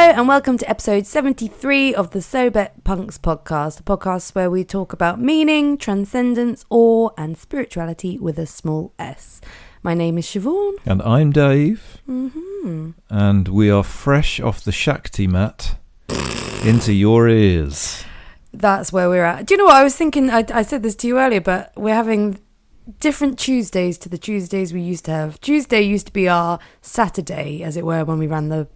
and welcome to episode 73 of the Sohbet Punx Podcast, a podcast where we talk about meaning, transcendence, awe, and spirituality with a small s. My name is Siobhan. And I'm Dave. Mm-hmm. And we are fresh off the Shakti mat into your ears. That's where we're at. Do you know what I was thinking? I said this to you earlier, but we're having different Tuesdays to the Tuesdays we used to have. Tuesday used to be our Saturday, as it were, when we ran the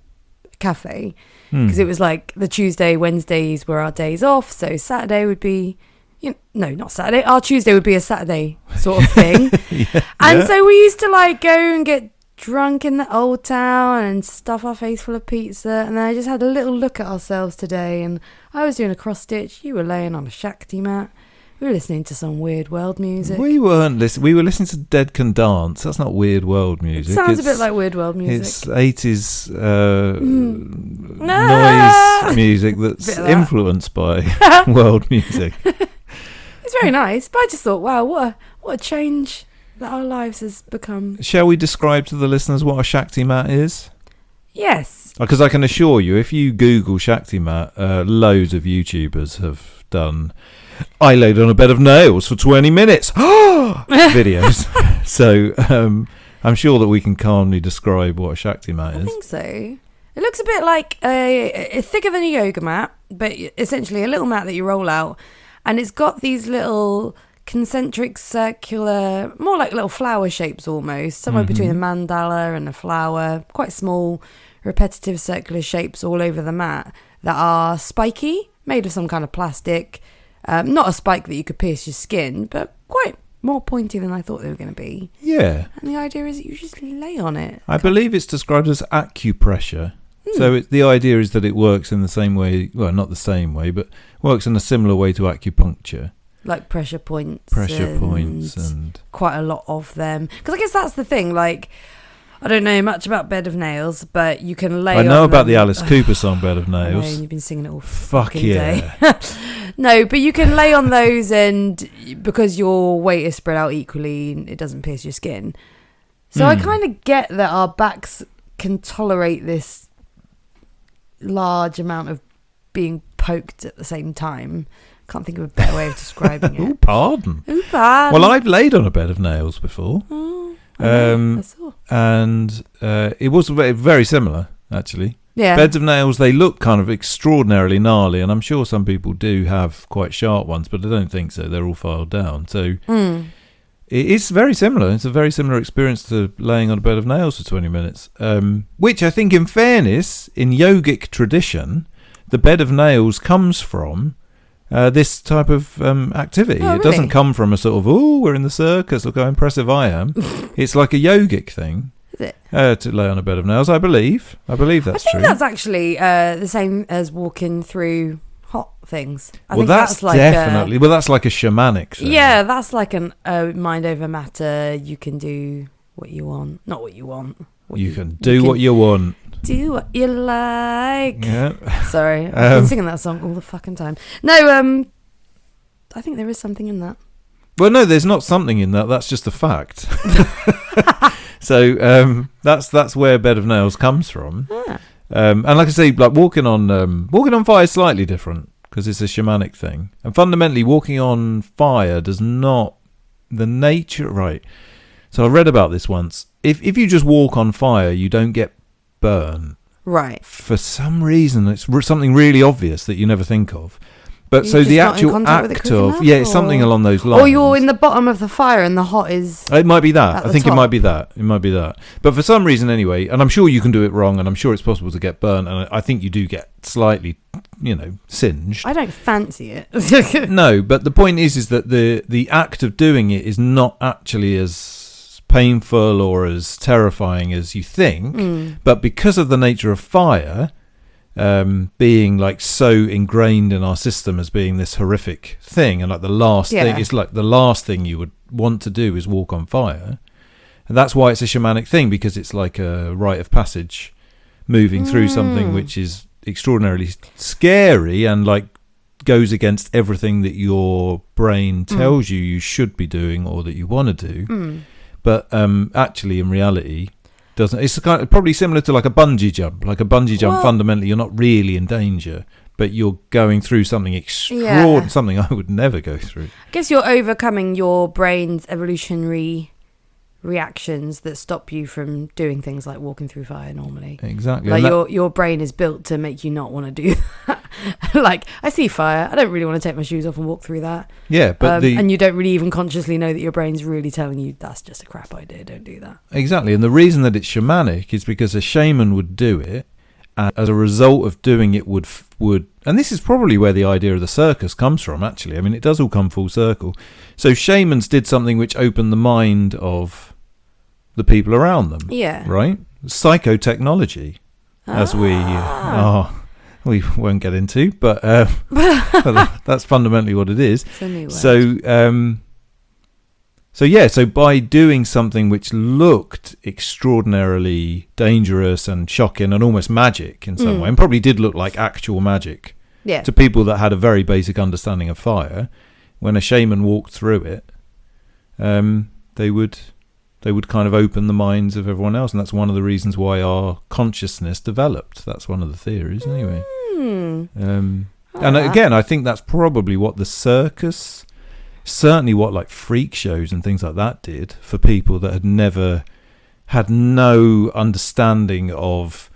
cafe, because it was like the Tuesday, Wednesdays were our days off, so Saturday would be, not Saturday, our Tuesday would be a Saturday sort of thing. So we used to like go and get drunk in the old town and stuff our face full of pizza, and then I just had a little look at ourselves today, and I was doing a cross stitch, you were laying on a Shakti mat. We were listening to some weird world music. We weren't listening. We were listening to Dead Can Dance. That's not weird world music. It sounds a bit like weird world music. It's 80s noise music that's influenced by world music. It's very nice, but I just thought, wow, what a change that our lives has become. Shall we describe to the listeners what a Shakti mat is? Yes. Because I can assure you, if you Google Shakti mat, loads of YouTubers have done... I laid on a bed of nails for 20 minutes. Videos. So I'm sure that we can calmly describe what a Shakti mat is. I think so. It looks a bit like a thicker than a yoga mat, but essentially a little mat that you roll out. And it's got these little concentric circular, more like little flower shapes almost, somewhere between a mandala and a flower. Quite small, repetitive circular shapes all over the mat that are spiky, made of some kind of plastic. Not a spike that you could pierce your skin, but quite more pointy than I thought they were going to be. Yeah. And the idea is that you just lay on it. I believe it's described as acupressure. So the idea is that it works in the same way, well, not the same way, but works in a similar way to acupuncture. Like pressure points. And quite a lot of them. Because I guess that's the thing, like... I don't know much about Bed of Nails, but you can lay on I know about them. the Alice Cooper song Bed of Nails. I know, you've been singing it all fucking day. No, but you can lay on those, and because your weight is spread out equally, it doesn't pierce your skin. So I kind of get that our backs can tolerate this large amount of being poked at the same time. Can't think of a better way of describing it. Oh, pardon. Well, I've laid on a bed of nails before. I saw. And it was very similar, actually. Yeah. Beds of nails, they look kind of extraordinarily gnarly, and I'm sure some people do have quite sharp ones, but I don't think so. They're all filed down. So it's very similar. It's a very similar experience to laying on a bed of nails for 20 minutes, which I think, in fairness, in yogic tradition, the bed of nails comes from this type of activity. Oh, it doesn't come from a sort of, we're in the circus, look how impressive I am. It's like a yogic thing. Is it? To lay on a bed of nails, I believe that's true. I think that's actually the same as walking through hot things. That's like definitely. That's like a shamanic thing. Yeah, that's like a mind over matter. You can do what you want, not what you want. You can do what you want. Do what you like. Yeah. Sorry, I've been singing that song all the fucking time. No, I think there is something in that. Well, no, there's not something in that. That's just a fact. So that's where Bed of Nails comes from. Ah. And like I say, like walking on fire is slightly different because it's a shamanic thing. And fundamentally, walking on fire does not the nature right. So I read about this once. If you just walk on fire, you don't get burn. Right. For some reason, it's something really obvious that you never think of. But You're so the not in actual contact with act it of enough, it's something along those lines. Or you're in the bottom of the fire and the hot is. It might be that. I think top. it might be that. It might be that. But for some reason, anyway, and I'm sure you can do it wrong, and I'm sure it's possible to get burnt, and I think you do get slightly, singed. I don't fancy it. No, but the point is that the act of doing it is not actually as painful or as terrifying as you think. But because of the nature of fire. Being like so ingrained in our system as being this horrific thing, and like the last thing, it's like the last thing you would want to do is walk on fire, and that's why it's a shamanic thing, because it's like a rite of passage, moving through something which is extraordinarily scary and like goes against everything that your brain tells you should be doing or that you want to do. But actually, in reality, doesn't. It's probably similar to like a bungee jump. Like a bungee jump, fundamentally, you're not really in danger, but you're going through something extraordinary, something I would never go through. I guess you're overcoming your brain's evolutionary reactions that stop you from doing things like walking through fire normally. Exactly. Like your brain is built to make you not want to do that. Like, I see fire, I don't really want to take my shoes off and walk through that. Yeah, but and you don't really even consciously know that your brain's really telling you that's just a crap idea, don't do that. Exactly. And the reason that it's shamanic is because a shaman would do it, and as a result of doing it would and this is probably where the idea of the circus comes from, actually. I mean, it does all come full circle. So shamans did something which opened the mind of the people around them. Yeah. Right? Psychotechnology, as we won't get into, but that's fundamentally what it is. It's a new word. So by doing something which looked extraordinarily dangerous and shocking and almost magic in some way, and probably did look like actual magic to people that had a very basic understanding of fire, when a shaman walked through it, they would kind of open the minds of everyone else, and that's one of the reasons why our consciousness developed. That's one of the theories, anyway. And again, I think that's probably what the circus, certainly what like freak shows and things like that did for people that had never had no understanding of,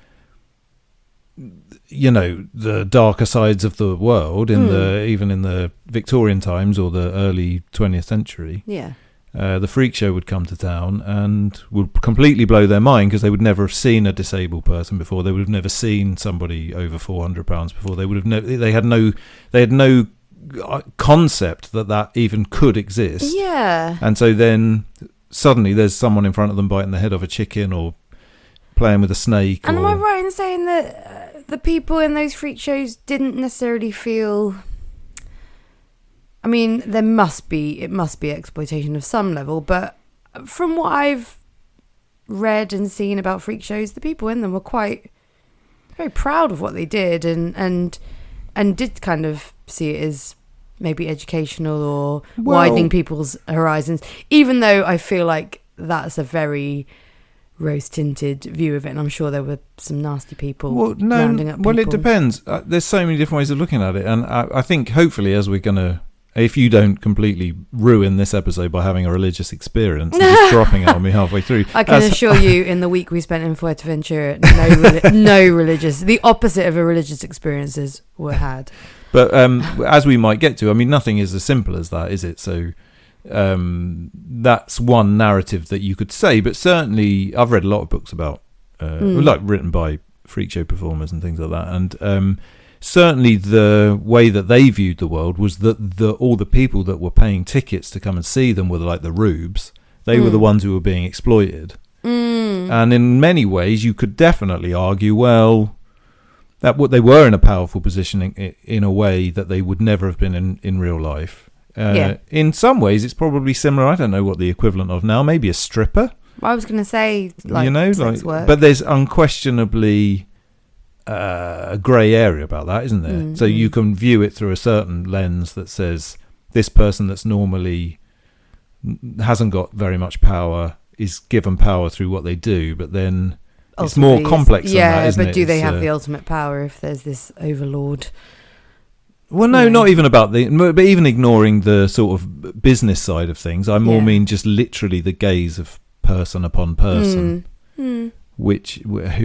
you know, the darker sides of the world even in the Victorian times or the early 20th century. Yeah. The freak show would come to town and would completely blow their mind, because they would never have seen a disabled person before. They would have never seen somebody over 400 pounds before. They would have they had no concept that even could exist. Yeah. And so then suddenly there's someone in front of them biting the head off a chicken or playing with a snake. And am I right in saying that the people in those freak shows didn't necessarily feel... I mean, it must be exploitation of some level, but from what I've read and seen about freak shows, the people in them were quite very proud of what they did, and did kind of see it as maybe educational or widening people's horizons, even though I feel like that's a very rose-tinted view of it, and I'm sure there were some nasty people rounding up people. Well, it depends. There's so many different ways of looking at it, and I think hopefully as we're going to, if you don't completely ruin this episode by having a religious experience and just dropping it on me halfway through. I can assure you, in the week we spent in Fuerteventura, no religious, the opposite of a religious experiences were had. But as we might get to, I mean, nothing is as simple as that, is it? So that's one narrative that you could say, but certainly I've read a lot of books about, like written by freak show performers and things like that, and certainly the way that they viewed the world was that all the people that were paying tickets to come and see them were like the rubes. They were the ones who were being exploited. And in many ways you could definitely argue, well, that what they were in a powerful position in a way that they would never have been in real life. In some ways it's probably similar. I don't know what the equivalent of now, maybe a stripper. I was going to say, like, you know, sex work. But there's unquestionably a grey area about that, isn't there? So you can view it through a certain lens that says this person that's normally hasn't got very much power is given power through what they do, but then it's more complex than that, isn't it? But do they have the ultimate power if there's this overlord? Well, no, not even about but even ignoring the sort of business side of things, I more mean just literally the gaze of person upon person, who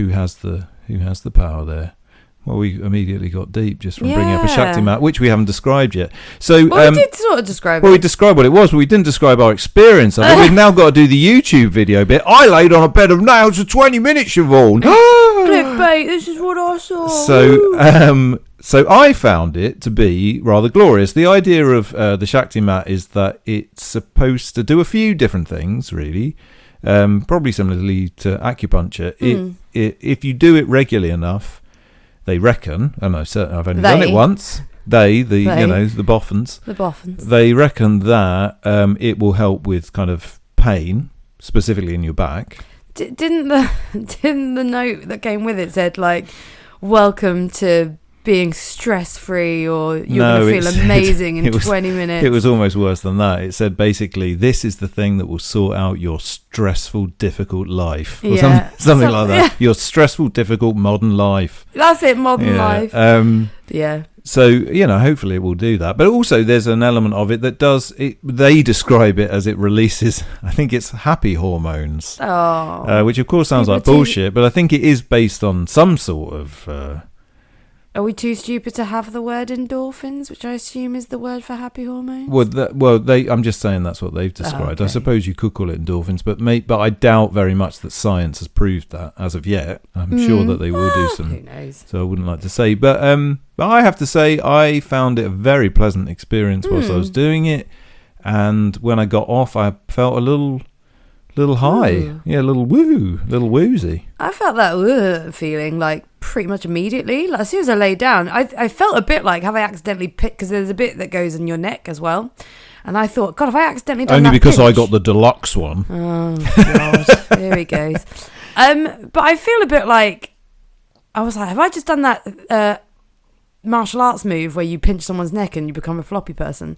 has the power there. Well, we immediately got deep just from bringing up a Shakti mat, which we haven't described yet. So, we did sort of describe it. Well, we described what it was, but we didn't describe our experience of it. We've now got to do the YouTube video bit. I laid on a bed of nails for 20 minutes, Siobhan. Clickbait, this is what I saw. So I found it to be rather glorious. The idea of the Shakti mat is that it's supposed to do a few different things, really. Probably similarly to acupuncture. If you do it regularly enough, they reckon, and I've only done it once. The boffins. The boffins. They reckon that it will help with kind of pain, specifically in your back. Didn't the note that came with it said, like, welcome to being stress-free or you're going to feel amazing in 20 minutes. It was almost worse than that. It said basically, this is the thing that will sort out your stressful, difficult life. Or something like that. Yeah. Your stressful, difficult modern life. That's it, modern life. Yeah. So, hopefully it will do that. But also there's an element of it that they describe it as it releases, I think it's happy hormones. Oh. Which of course sounds like bullshit, but I think it is based on some sort of... Are we too stupid to have the word endorphins, which I assume is the word for happy hormones? I'm just saying that's what they've described. Okay. I suppose you could call it endorphins, but I doubt very much that science has proved that as of yet. I'm sure that they will do some. Who knows? So I wouldn't like to say, but I have to say I found it a very pleasant experience whilst I was doing it, and when I got off, I felt a little high, a little woozy. I felt that feeling like pretty much immediately. Like, as soon as I laid down, I felt a bit like, have I accidentally picked? Because there's a bit that goes in your neck as well, and I thought, God, have I accidentally done only that because pinch? I got the deluxe one. Oh God, here he goes. But I feel a bit like I was like, have I just done that martial arts move where you pinch someone's neck and you become a floppy person?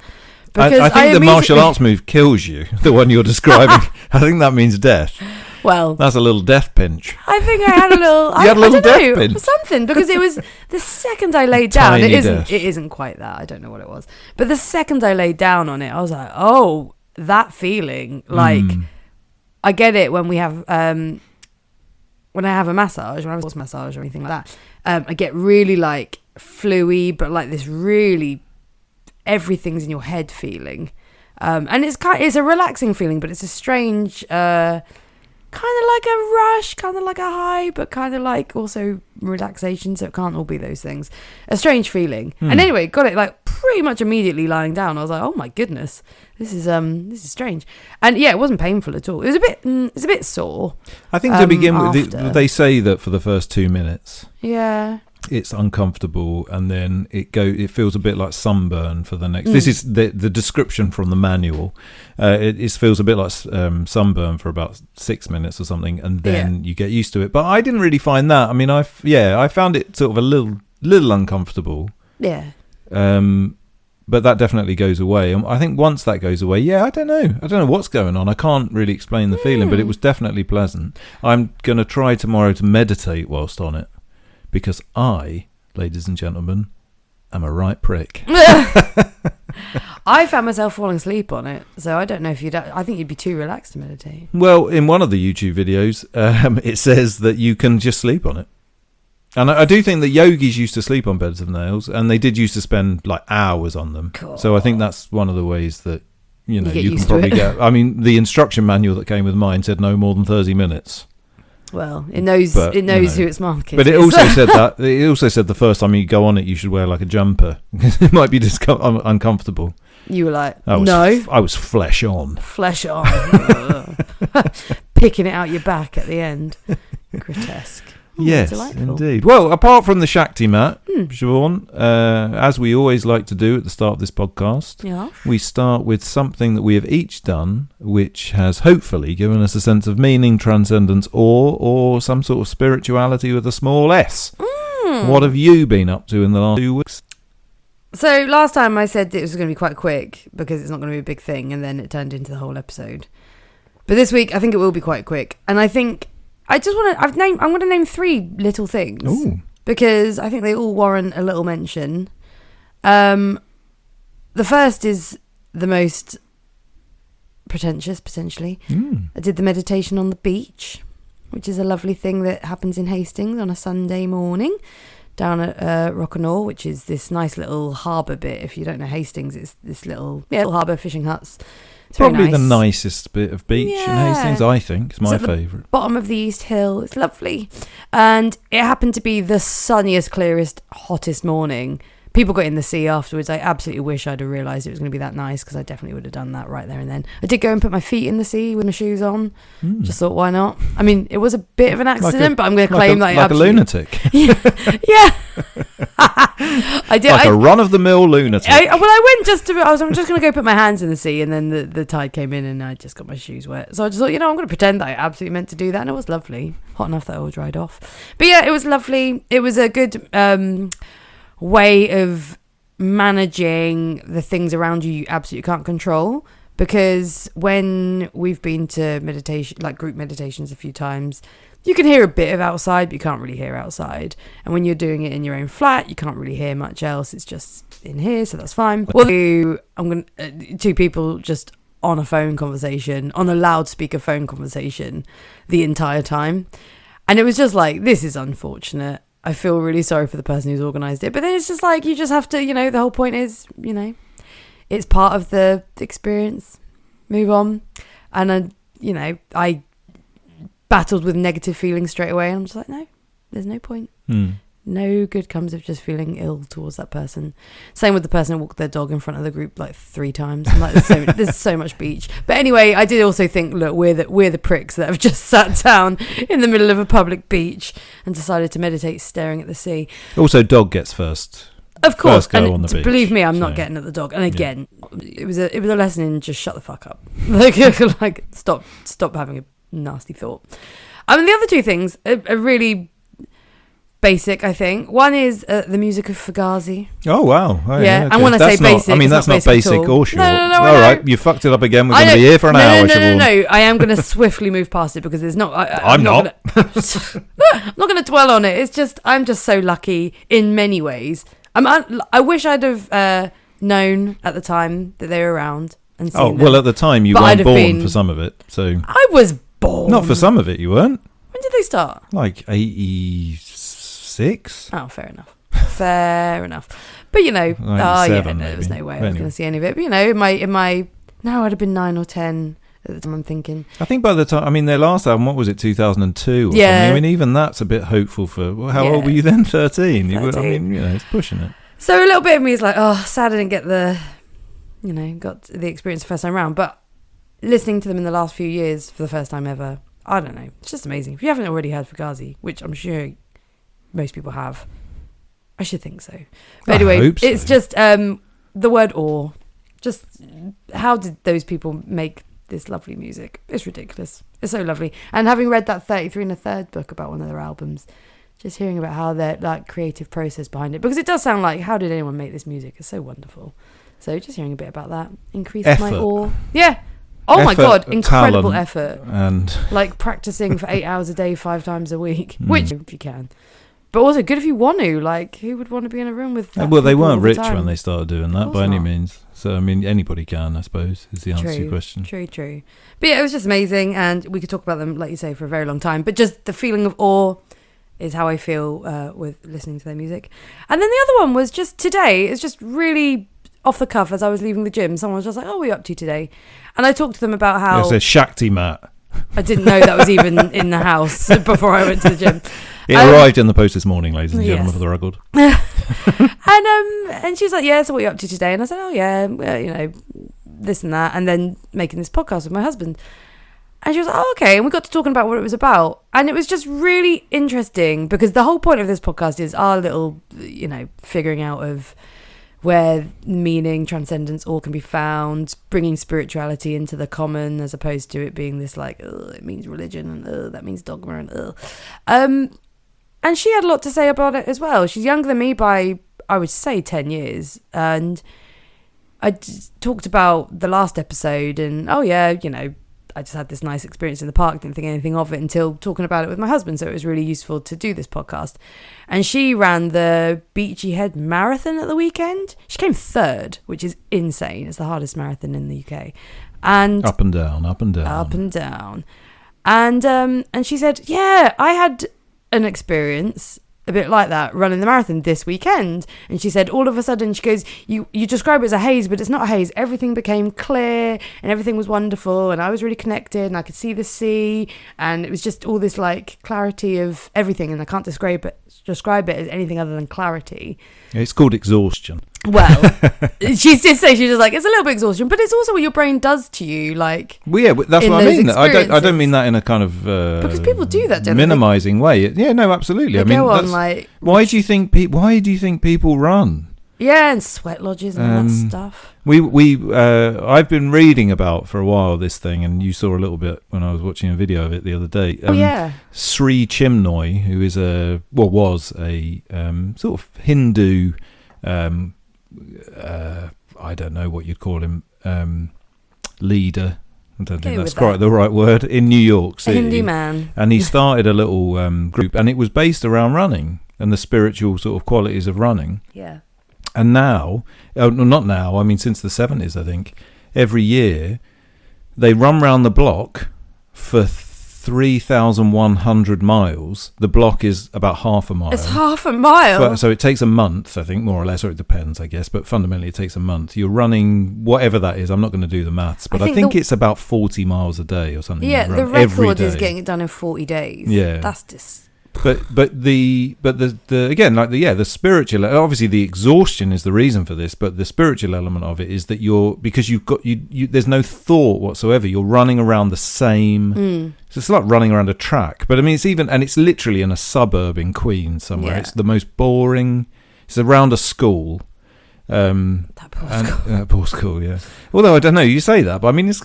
Because I think the martial arts move kills you, the one you're describing. I think that means death. Well, that's a little death pinch. I think I had a little... You had a little death pinch? Something, because it was the second I laid down. It isn't quite that. I don't know what it was. But the second I laid down on it, I was like, oh, that feeling. Like, I get it when we have... when I have a massage, when I have a horse massage or anything like that, I get really, like, fluey, but, like, this really... everything's in your head feeling, and it's a relaxing feeling, but it's a strange kind of like a rush, kind of like a high, but kind of like also relaxation, so it can't all be those things. A strange feeling. And anyway, got it like pretty much immediately lying down. I was like, oh my goodness, this is strange. And yeah, it wasn't painful at all. It was a bit sore. I think to begin with, they say that for the first 2 minutes, it's uncomfortable, and then it feels a bit like sunburn for the next. This is the description from the manual. It feels a bit like sunburn for about 6 minutes or something, and then you get used to it. But I didn't really find that. I mean, I found it sort of a little uncomfortable. Yeah. But that definitely goes away. And I think once that goes away, I don't know what's going on. I can't really explain the feeling, but it was definitely pleasant. I'm going to try tomorrow to meditate whilst on it, because I, ladies and gentlemen, am a right prick. I found myself falling asleep on it, so I don't know if I think you'd be too relaxed to meditate. Well, in one of the YouTube videos, it says that you can just sleep on it. And I do think that yogis used to sleep on beds of nails, and they did used to spend like hours on them. Cool. So I think that's one of the ways that you can probably get. I mean, the instruction manual that came with mine said no more than 30 minutes. Well, it knows who its market is. But it also said that the first time you go on it, you should wear like a jumper because it might be uncomfortable. You were like, I was flesh on. Flesh on. Picking it out your back at the end. Grotesque. Yes, delightful. Indeed. Well, apart from the Shakti mat, Siobhan, as we always like to do at the start of this podcast, we start with something that we have each done, which has hopefully given us a sense of meaning, transcendence, or some sort of spirituality with a small s. What have you been up to in the last 2 weeks? So last time I said it was going to be quite quick because it's not going to be a big thing, and then it turned into the whole episode. But this week, I think it will be quite quick, and I think. I'm going to name 3 little things because I think they all warrant a little mention. The first is the most pretentious, potentially. I did the meditation on the beach, which is a lovely thing that happens in Hastings on a Sunday morning down at Rock'n'All, which is this nice little harbour bit. If you don't know Hastings, it's this little harbour, fishing huts. It's probably nice. The nicest bit of beach in Hastings, I think. It's my favourite. Bottom of the East Hill. It's lovely. And it happened to be the sunniest, clearest, hottest morning. People got in the sea afterwards. I absolutely wish I'd have realised it was going to be that nice, because I definitely would have done that right there and then. I did go and put my feet in the sea with my shoes on. Just thought, why not? I mean, it was a bit of an accident, but I'm going to claim that like a lunatic. Yeah. I did. Like a run-of-the-mill lunatic. I'm just going to go put my hands in the sea, and then the tide came in and I just got my shoes wet. So I just thought, I'm going to pretend that I absolutely meant to do that, and it was lovely. Hot enough that it all dried off. But yeah, it was lovely. It was a good... way of managing the things around you absolutely can't control. Because when we've been to meditation, like group meditations a few times, you can hear a bit of outside, but you can't really hear outside. And when you're doing it in your own flat, you can't really hear much else. It's just in here, so that's fine. Well, two people just on a phone conversation, on a loudspeaker phone conversation the entire time. And it was just like, this is unfortunate. I feel really sorry for the person who's organised it. But then it's just like, you just have to, the whole point is, it's part of the experience. Move on. And, I battled with negative feelings straight away. And I'm just like, no, there's no point. No good comes of just feeling ill towards that person. Same with the person who walked their dog in front of the group like 3 times. I'm like, there's so much beach. But anyway, I did also think, look, we're the pricks that have just sat down in the middle of a public beach and decided to meditate staring at the sea. Also, dog gets first. Of course, go and on the beach, believe me, I'm not getting at the dog. And again, it was a lesson in just shut the fuck up. like stop having a nasty thought. I mean, the other 2 things are really basic, I think. One is the music of Fugazi. Oh, wow. Oh, yeah, okay. and when I say basic, I mean, that's not basic or short. No, all right, you fucked it up again. We're going to be here for an hour, Siobhan. No. I am going to swiftly move past it because there's not... I'm not. I'm not going to dwell on it. It's just, I'm just so lucky in many ways. I wish I'd have known at the time that they were around and seen them. Well, at the time you weren't born for some of it, so... I was born. Not for some of it, you weren't. When did they start? Like 86? Oh, fair enough. Fair enough. But, there was no way I was going to see any of it. But, in my... No, I'd have been 9 or 10 at the time, I'm thinking. I think by the time... their last album, what was it, 2002 or yeah. something? Even that's a bit hopeful for... Well, how old were you then? 13? It's pushing it. So a little bit of me is like, oh, sad I didn't get got the experience the first time around. But listening to them in the last few years for the first time ever, I don't know. It's just amazing. If you haven't already heard Fugazi, which I'm sure most people have, I should think so. But anyway, it's just the word awe. Just how did those people make this lovely music? It's ridiculous. It's so lovely. And having read that 33 1/3 book about one of their albums, just hearing about how their creative process behind it, because it does sound like, how did anyone make this music? It's so wonderful. So just hearing a bit about that increased my awe. Yeah. Oh my God, incredible effort. And practicing for 8 hours a day, 5 times a week, which if you can. But also good if you want to. Who would want to be in a room with that? Well, they weren't rich when they started doing that by any means. So, anybody can, I suppose, is the answer to your question. True. But yeah, it was just amazing. And we could talk about them, like you say, for a very long time. But just the feeling of awe is how I feel with listening to their music. And then the other one was just today. It's just really off the cuff as I was leaving the gym. Someone was just like, oh, what are you up to today? And I talked to them about how... It's a Shakti mat. I didn't know that was even in the house before I went to the gym. It arrived in the post this morning, ladies and gentlemen, for the record. And she was like, yeah, so what are you up to today? And I said, oh, yeah, this and that. And then making this podcast with my husband. And she was like, oh, okay. And we got to talking about what it was about. And it was just really interesting because the whole point of this podcast is our little, figuring out of where meaning, transcendence, all can be found, bringing spirituality into the common as opposed to it being this it means religion and that means dogma and and she had a lot to say about it as well. She's younger than me by, I would say, 10 years. And I talked about the last episode and, oh yeah, I just had this nice experience in the park, didn't think anything of it until talking about it with my husband. So it was really useful to do this podcast. And she ran the Beachy Head Marathon at the weekend. She came 3rd, which is insane. It's the hardest marathon in the UK. And up and down. And she said, yeah, I had an experience a bit like that running the marathon this weekend. And she said all of a sudden, she goes, you describe it as a haze, but it's not a haze. Everything became clear and everything was wonderful and I was really connected and I could see the sea and it was just all this clarity of everything, and I can't describe it as anything other than clarity. It's called exhaustion. Well, she did say, she was like, it's a little bit exhaustion, but it's also what your brain does to you. Well, yeah, that's what I mean. I don't mean that in a kind of because people do that, don't minimizing way. Yeah, no, absolutely. Why do you think people run? Yeah, and sweat lodges and all that stuff. I've been reading about for a while this thing, and you saw a little bit when I was watching a video of it the other day. Sri Chimnoy, who is was a sort of Hindu I don't know what you'd call him, leader. I don't think that's with quite that. the right word, in New York City. A Hindi man. And he started a little group, and it was based around running and the spiritual sort of qualities of running. Yeah. And now, not now, I mean since the 70s, I think, every year they run round the block for 3,100 miles. The block is about half a mile. It's half a mile. So it takes a month, I think, more or less, or it depends, I guess. But fundamentally, it takes a month. You're running whatever that is. I'm not going to do the maths, but I think it's about 40 miles a day or something. Yeah, the every record is day. getting it done in 40 days. Yeah, that's just. But the again, like the spiritual, obviously the exhaustion is the reason for this, but the spiritual element of it is that because you've got you there's no thought whatsoever. You're running around the same. So it's like running around a track. But I mean, it's literally in a suburb in Queens somewhere. Yeah. It's the most boring. It's around a school. That poor school, yeah. Although I don't know, you say that, but I mean, it's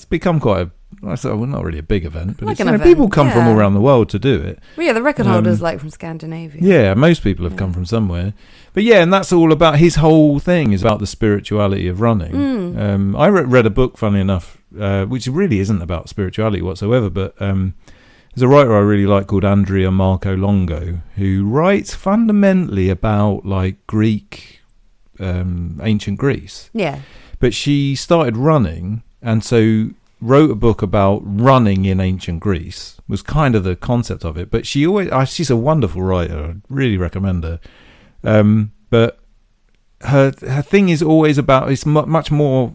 become quite well, not really a big event, but like people come from all around the world to do it. Well, yeah, the record holders from Scandinavia. Yeah, most people have come from somewhere. But yeah, and that's all about his whole thing is about the spirituality of running. I read a book, funny enough, which really isn't about spirituality whatsoever, but there's a writer I really like called Andrea Marco Longo, who writes fundamentally about like Greek, ancient Greece. Yeah. But she started running, and so wrote a book about running in ancient Greece, was kind of the concept of it. But she's a wonderful writer. I really recommend her. But her thing is always about, it's much more,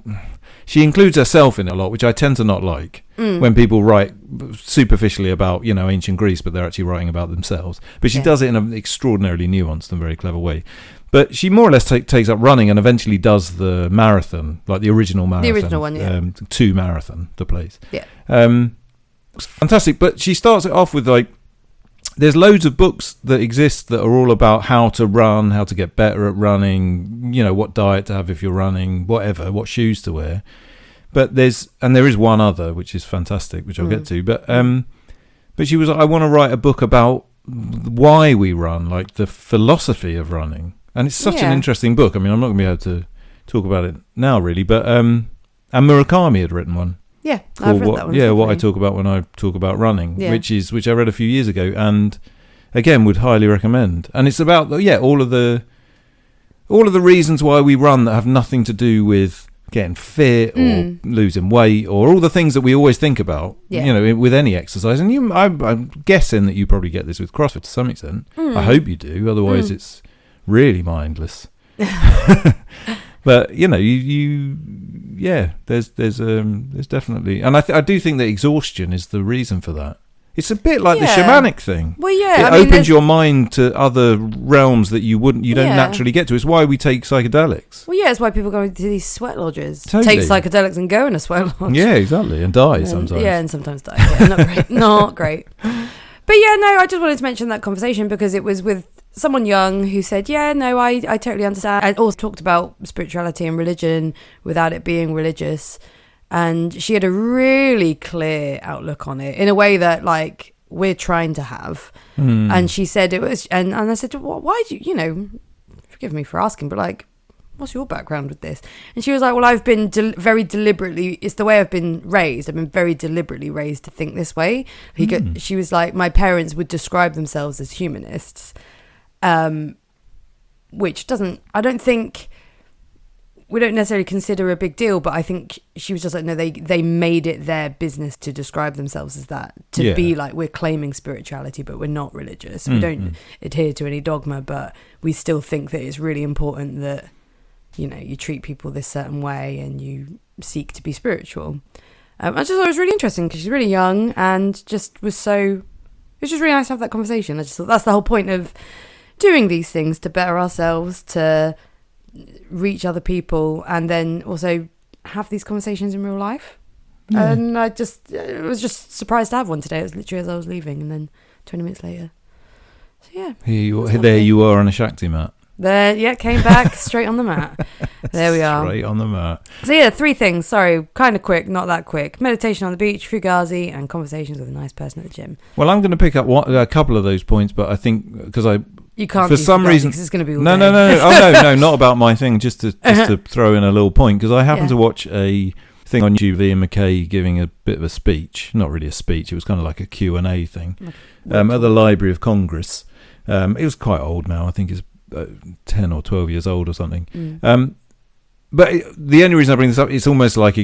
she includes herself in it a lot, which I tend to not like when people write superficially about, ancient Greece, but they're actually writing about themselves. But she does it in an extraordinarily nuanced and very clever way. But she more or less takes up running and eventually does the marathon, like the original marathon. The original one, yeah. 2 marathon, the place. Yeah. It's fantastic. But she starts it off with there's loads of books that exist that are all about how to run, how to get better at running, what diet to have if you're running, whatever, what shoes to wear. But there is one other, which is fantastic, which I'll get to. But she was like, I want to write a book about why we run, like the philosophy of running. And it's such an interesting book. I mean, I'm not going to be able to talk about it now, really. But and Murakami had written one. Yeah, I've read that one. Yeah, what I talk about when I talk about running, which I read a few years ago, and again would highly recommend. And it's about all of the reasons why we run that have nothing to do with getting fit or losing weight or all the things that we always think about. With any exercise. And I'm guessing that you probably get this with CrossFit to some extent. I hope you do. Otherwise, it's really mindless. But there's definitely, and I do think that exhaustion is the reason for that. It's a bit like the shamanic thing. Well, yeah, it opens your mind to other realms that you don't naturally get to. It's why we take psychedelics. Well, yeah, it's why people go into these sweat lodges, totally. take psychedelics and go in a sweat lodge. Yeah, exactly, and die sometimes. Yeah, and sometimes die. Yeah, not great. Not great. But yeah, no, I just wanted to mention that conversation because it was with someone young who said, I totally understand. I also talked about spirituality and religion without it being religious. And she had a really clear outlook on it in a way that like we're trying to have. And she said it was, and I said, well, why do you, forgive me for asking, but like, what's your background with this? And she was like, well, I've been very deliberately, it's the way I've been raised. I've been very deliberately raised to think this way. She was like, my parents would describe themselves as humanists, which I don't think, we don't necessarily consider a big deal, but I think she was just like, no, they made it their business to describe themselves as that, to be like, we're claiming spirituality, but we're not religious. We don't adhere to any dogma, but we still think that it's really important that, you treat people this certain way and you seek to be spiritual. I just thought it was really interesting because she's really young and just was it was just really nice to have that conversation. I just thought that's the whole point of doing these things, to better ourselves, to reach other people, and then also have these conversations in real life. And I was just surprised to have one today. It was literally as I was leaving, and then 20 minutes later. So yeah, there you are on a Shakti mat. There, came back straight on the mat. There we are. Straight on the mat. So yeah, 3 things. Sorry, kind of quick, not that quick. Meditation on the beach, Fugazi, and conversations with a nice person at the gym. Well, I'm going to pick up a couple of those points, but I think because You can't for do some Fugazi reason 'cause it's going to be all no, day. oh no, not about my thing. Just to throw in a little point, because I happened to watch a thing on YouTube, Ian McKay giving a bit of a speech. Not really a speech; it was kind of like a Q&A thing at the Library of Congress. It was quite old now. I think it's 10 or 12 years old or something. But the only reason I bring this up, it's almost like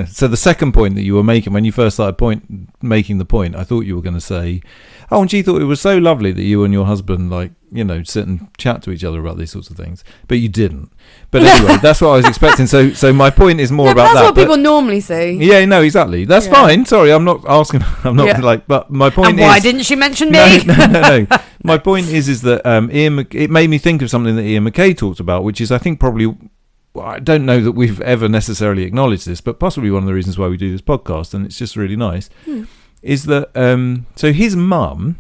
so the second point that you were making when you first started making the point, I thought you were going to say, oh, and she thought it was so lovely that you and your husband, like, you know, sit and chat to each other about these sorts of things, but you didn't. But anyway, that's what I was expecting. So my point is more about that's that. That's what people normally say. Yeah, no, exactly. That's fine. Sorry, I'm not asking. I'm not like. But my point and is, why didn't she mention me? No. My point is that it made me think of something that Ian McKay talked about, which is, I think, probably. I don't know that we've ever necessarily acknowledged this, but possibly one of the reasons why we do this podcast, and it's just really nice, is that so his mum,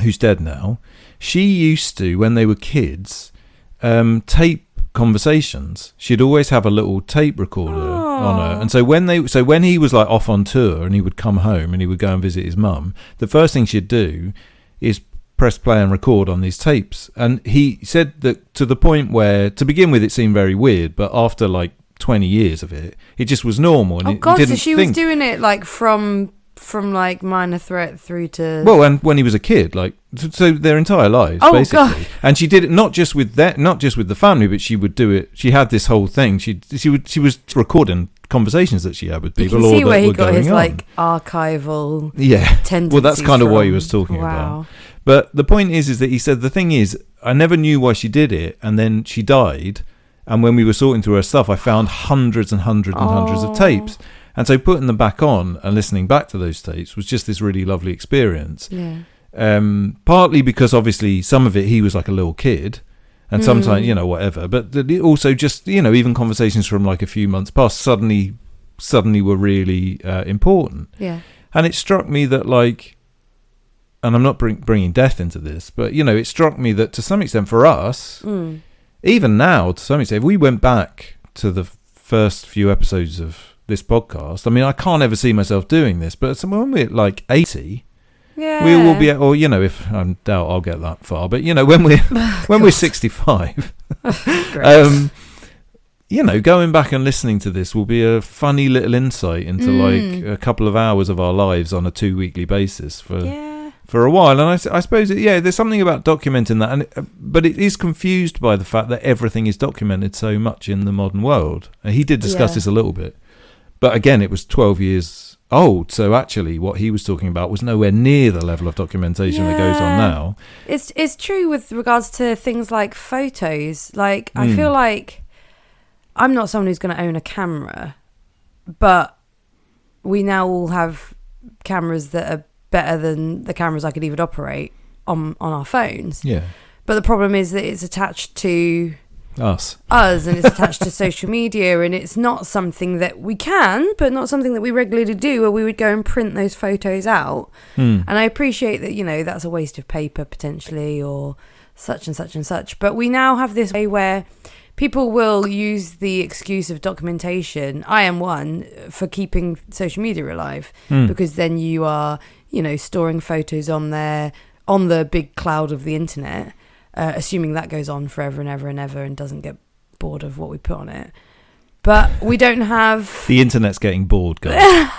who's dead now, she used to, when they were kids, tape conversations. She'd always have a little tape recorder on her, and so when he was like off on tour and he would come home and he would go and visit his mum, the first thing she'd do is press play and record on these tapes. And he said that to the point where, to begin with, it seemed very weird, but after like 20 years of it just was normal. And so she was doing it like from like Minor Threat through to... Well, and when he was a kid, like, so their entire lives, basically. God. And she did it not just with the family, but she would do it. She had this whole thing. She was recording conversations that she had with people. You can see where he got his like archival tendencies. Well, that's kind of what he was talking about. But the point is that he said, the thing is, I never knew why she did it, and then she died, and when we were sorting through her stuff, I found hundreds and hundreds and hundreds of tapes. And so putting them back on and listening back to those tapes was just this really lovely experience. Yeah. Partly because obviously some of it he was like a little kid, and sometimes, you know, whatever. But also just, you know, even conversations from like a few months past suddenly were really important. Yeah. And it struck me that, like, and I'm not bringing death into this, but, you know, it struck me that to some extent for us, even now, to some extent, if we went back to the first few episodes of this podcast, I mean, I can't ever see myself doing this, but when we're like 80, we will be, or, you know, if I doubt I'll get that far, but, you know, when we're 65, you know, going back and listening to this will be a funny little insight into like a couple of hours of our lives on a 2 weekly basis for a while. And I suppose, there's something about documenting that, but it is confused by the fact that everything is documented so much in the modern world. And he did discuss this a little bit. But again, it was 12 years old, so actually what he was talking about was nowhere near the level of documentation that goes on now. It's true with regards to things like photos. Like, I feel like I'm not someone who's going to own a camera, but we now all have cameras that are better than the cameras I could even operate on our phones. Yeah. But the problem is that it's attached to us and it's attached to social media, and it's not something that we can, but not something that we regularly do, where we would go and print those photos out. And I appreciate that, you know, that's a waste of paper potentially, or such and such and such. But we now have this way where people will use the excuse of documentation. I am one for keeping social media alive, because then you are, you know, storing photos on there, on the big cloud of the internet, assuming that goes on forever and ever and ever and doesn't get bored of what we put on it. But we don't have... The internet's getting bored, guys.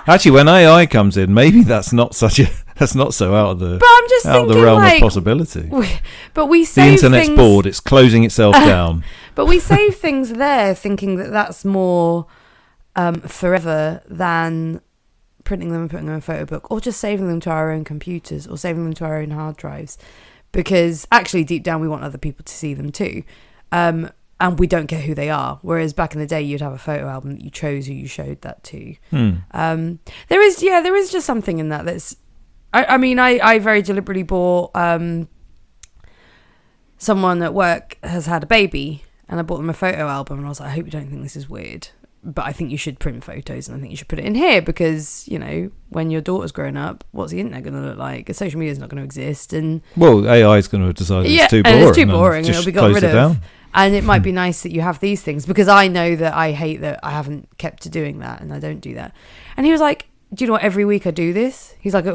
Actually, when AI comes in, maybe that's not so out of the, but I'm just out of the realm of possibility. We save the internet's bored, it's closing itself down. But we save things there, thinking that that's more forever than printing them and putting them in a photo book, or just saving them to our own computers, or saving them to our own hard drives, because actually deep down we want other people to see them too, and we don't care who they are. Whereas back in the day, you'd have a photo album that you chose who you showed that to. There is just something in that that's, I mean, I very deliberately bought, someone at work has had a baby, and I bought them a photo album, and I was like, I hope you don't think this is weird, but I think you should print photos, and I think you should put it in here, because, you know, when your daughter's grown up, what's the internet going to look like? Social media is not going to exist, and AI is going to decide it's too boring. It's too boring, and it'll be got rid of. Down. And it might be nice that you have these things, because I know that I hate that I haven't kept to doing that, and I don't do that. And he was like, do you know what? Every week I do this. He's like,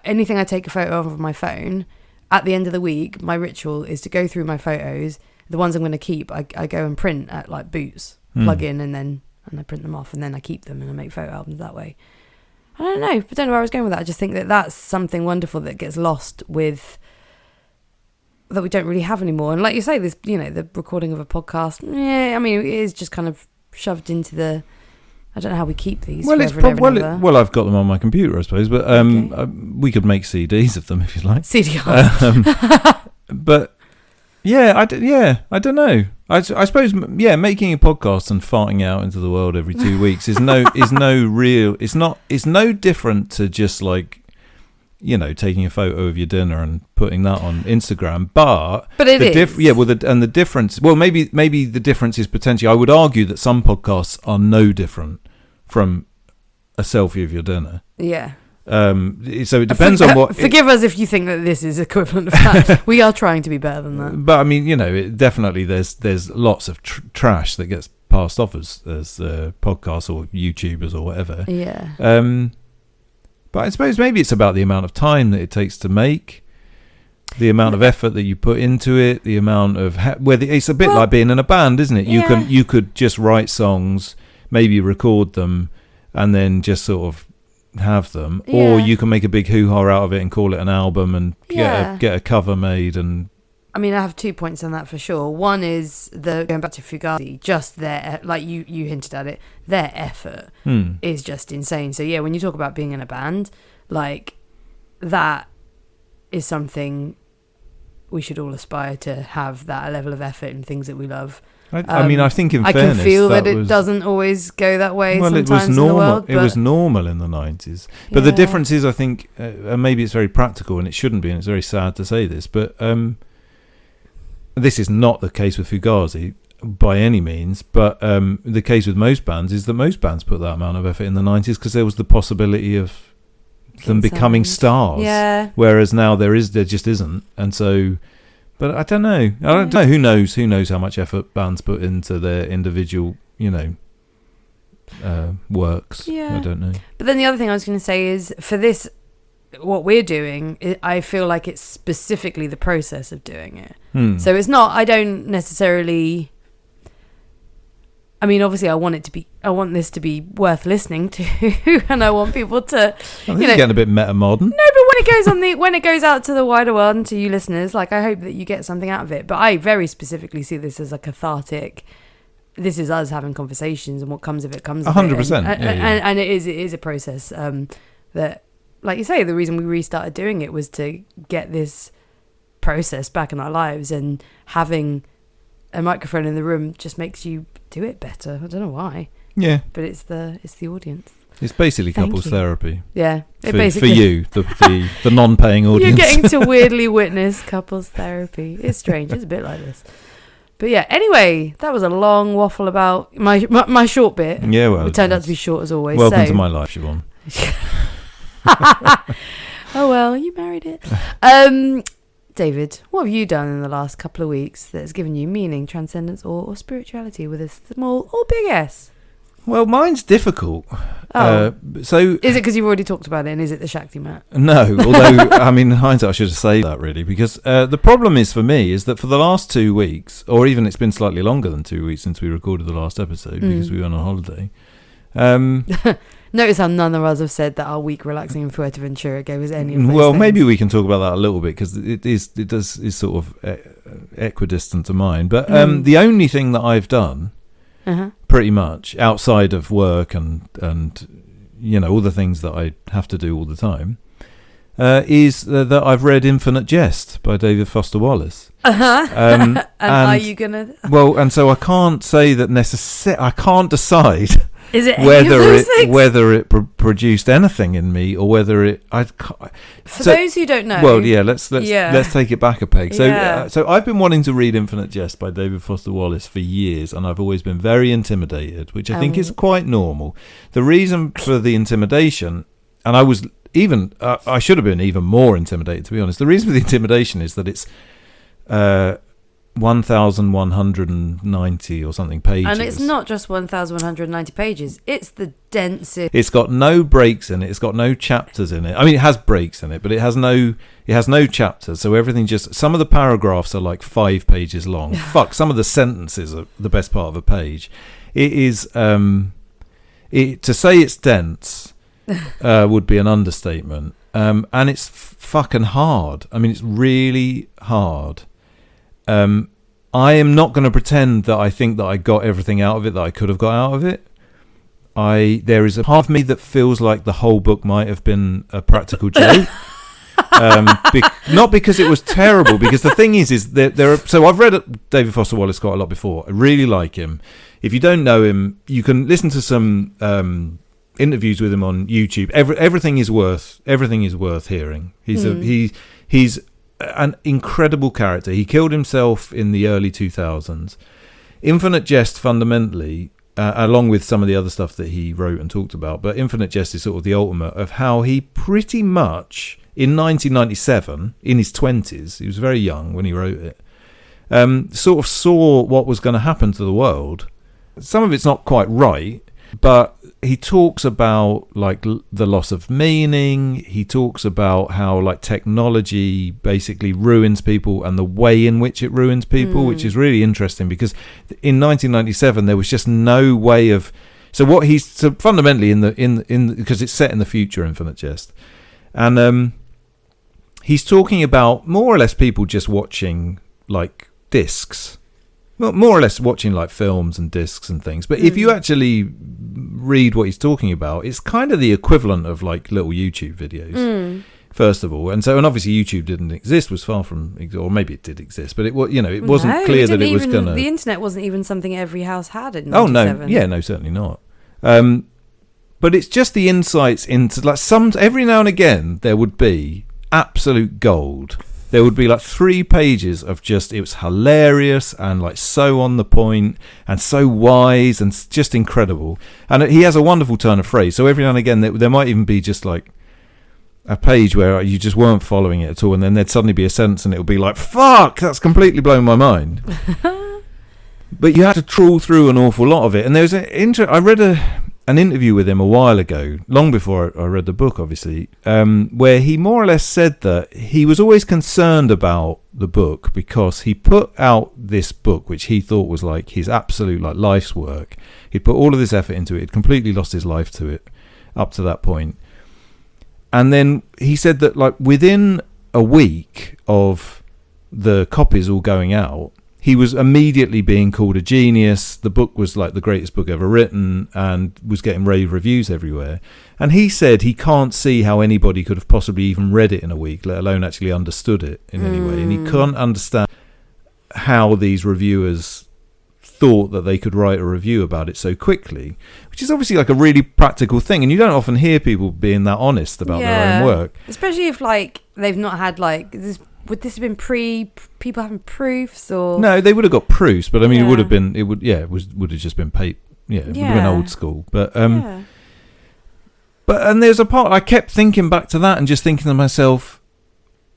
anything I take a photo of my phone, at the end of the week, my ritual is to go through my photos. The ones I'm going to keep, I go and print at like Boots, plug in, and I print them off, and then I keep them and I make photo albums that way. I don't know where I was going with that. I just think that that's something wonderful that gets lost with, that we don't really have anymore. And like you say, this, the recording of a podcast, I mean, it is just kind of shoved into the, I don't know how we keep these. Well, I've got them on my computer, I suppose, but we could make CDs of them if you'd like. CDs. But I don't know. I suppose making a podcast and farting out into the world every 2 weeks is no different to just like, taking a photo of your dinner and putting that on Instagram. But it is. The difference. Well, maybe the difference is potentially. I would argue that some podcasts are no different from a selfie of your dinner. Yeah. So it depends on what. Forgive us if you think that this is equivalent of that. We are trying to be better than that. But I mean, definitely there's lots of trash that gets passed off as podcasts or YouTubers or whatever. Yeah. But I suppose maybe it's about the amount of time that it takes to make, the amount of effort that you put into it, the amount of it's a bit like being in a band, isn't it? You could just write songs, maybe record them, and then just sort of have them, or you can make a big hoo-ha out of it and call it an album and get a cover made. And I mean, I have 2 points on that for sure. One is going back to Fugazi, just their, like you hinted at it, their effort is just insane. So when you talk about being in a band, like that is something we should all aspire to have, that level of effort in things that we love. I mean, I think in fairness, I can feel that it doesn't always go that way. Well, sometimes it was normal. In the world, it was normal in the 90s. But the difference is, I think, and maybe it's very practical, and it shouldn't be, and it's very sad to say this, but this is not the case with Fugazi by any means. But the case with most bands is that most bands put that amount of effort in the 90s because there was the possibility of them becoming stars. Yeah. Whereas now there just isn't, and so. But I don't know. Who knows? Who knows how much effort bands put into their individual, works. Yeah. I don't know. But then the other thing I was going to say is, for this, what we're doing, I feel like it's specifically the process of doing it. So it's not. I don't necessarily. I mean, obviously, I want this to be worth listening to, and I want people to. It's getting a bit meta modern. No, but when it goes out to the wider world and to you listeners, like, I hope that you get something out of it. But I very specifically see this as a cathartic. This is us having conversations, and what comes of it comes. 100%. And it is a process that, like you say, the reason we restarted doing it was to get this process back in our lives, and having a microphone in the room just makes you do it better. I don't know why. Yeah. But it's the audience. It's basically couples therapy. Yeah. For you, the non-paying audience. You're getting to weirdly witness couples therapy. It's strange. It's a bit like this. But anyway, that was a long waffle about my short bit. Yeah, well. It turned out to be short as always. Welcome to my life, Siobhan. Oh, well, you married it. David, what have you done in the last couple of weeks that has given you meaning, transcendence, or spirituality with a small or big S? Well, mine's difficult. Oh. So is it because you've already talked about it, and is it the Shakti mat? No, although, I mean, in hindsight, I should have said that, really, because the problem is, for me, is that for the last 2 weeks, or even it's been slightly longer than 2 weeks since we recorded the last episode, because we went on holiday. Notice how none of us have said that our week relaxing in Fuerteventura gave us any of those Well, things. maybe we can talk about that a little bit, because it is sort of equidistant to mine. But the only thing that I've done, pretty much, outside of work and all the things that I have to do all the time, is that I've read Infinite Jest by David Foster Wallace. And are you gonna? Well, and so I can't say that I can't decide. Is it whether it produced anything in me, or whether it? For those who don't know, well, let's take it back a peg. So I've been wanting to read Infinite Jest by David Foster Wallace for years, and I've always been very intimidated, which I think is quite normal. The reason for the intimidation, and I was even I should have been even more intimidated, to be honest. The reason for the intimidation is that it's 1,190 or something pages. And it's not just 1,190 pages. It's the densest. It's got no breaks in it. It's got no chapters in it. I mean, it has breaks in it, but it has no chapters. So everything just... Some of the paragraphs are like 5 pages long. Fuck, some of the sentences are the best part of a page. It is... to say it's dense would be an understatement. And it's fucking hard. I mean, it's really hard. I am not going to pretend that I think that I got everything out of it that I could have got out of it. There is a part of me that feels like the whole book might have been a practical joke. Not because it was terrible, because the thing is there are... So I've read David Foster Wallace quite a lot before. I really like him. If you don't know him, you can listen to some interviews with him on YouTube. Everything is worth hearing. He's an incredible character. He killed himself in the early 2000s. Infinite Jest, fundamentally, along with some of the other stuff that he wrote and talked about, but Infinite Jest is sort of the ultimate of how he pretty much, in 1997, in his 20s, he was very young when he wrote it, sort of saw what was going to happen to the world. Some of it's not quite right, but he talks about like the loss of meaning. He talks about how like technology basically ruins people and the way in which it ruins people, which is really interesting because in 1997 there was just no way of... So fundamentally in because it's set in the future, Infinite Jest, and he's talking about more or less people just watching like discs. More or less watching like films and discs and things. But if you actually read what he's talking about, it's kind of the equivalent of like little YouTube videos, first of all. And obviously YouTube didn't exist, was far from, or maybe it did exist, but it wasn't clear that it was going to... The internet wasn't even something every house had in 1997. Oh, no. Yeah, no, certainly not. But it's just the insights into like every now and again there would be absolute gold. There would be like 3 pages of just, it was hilarious and like so on the point and so wise and just incredible. And he has a wonderful turn of phrase. So every now and again, there might even be just like a page where you just weren't following it at all. And then there'd suddenly be a sentence and it would be like, fuck, that's completely blown my mind. But you had to trawl through an awful lot of it. And there's I read an interview with him a while ago, long before I read the book, obviously, where he more or less said that he was always concerned about the book because he put out this book, which he thought was like his absolute like life's work. He'd put all of this effort into it. He'd completely lost his life to it up to that point. And then he said that like within a week of the copies all going out, he was immediately being called a genius. The book was like the greatest book ever written and was getting rave reviews everywhere. And he said he can't see how anybody could have possibly even read it in a week, let alone actually understood it in any way. And he can't understand how these reviewers thought that they could write a review about it so quickly, which is obviously like a really practical thing. And you don't often hear people being that honest about their own work. Especially if like they've not had like this. Would this have been people having proofs or? No, they would have got proofs, but I mean, it would have just been paid. Yeah, it would have been old school. But and there's a part I kept thinking back to that and just thinking to myself,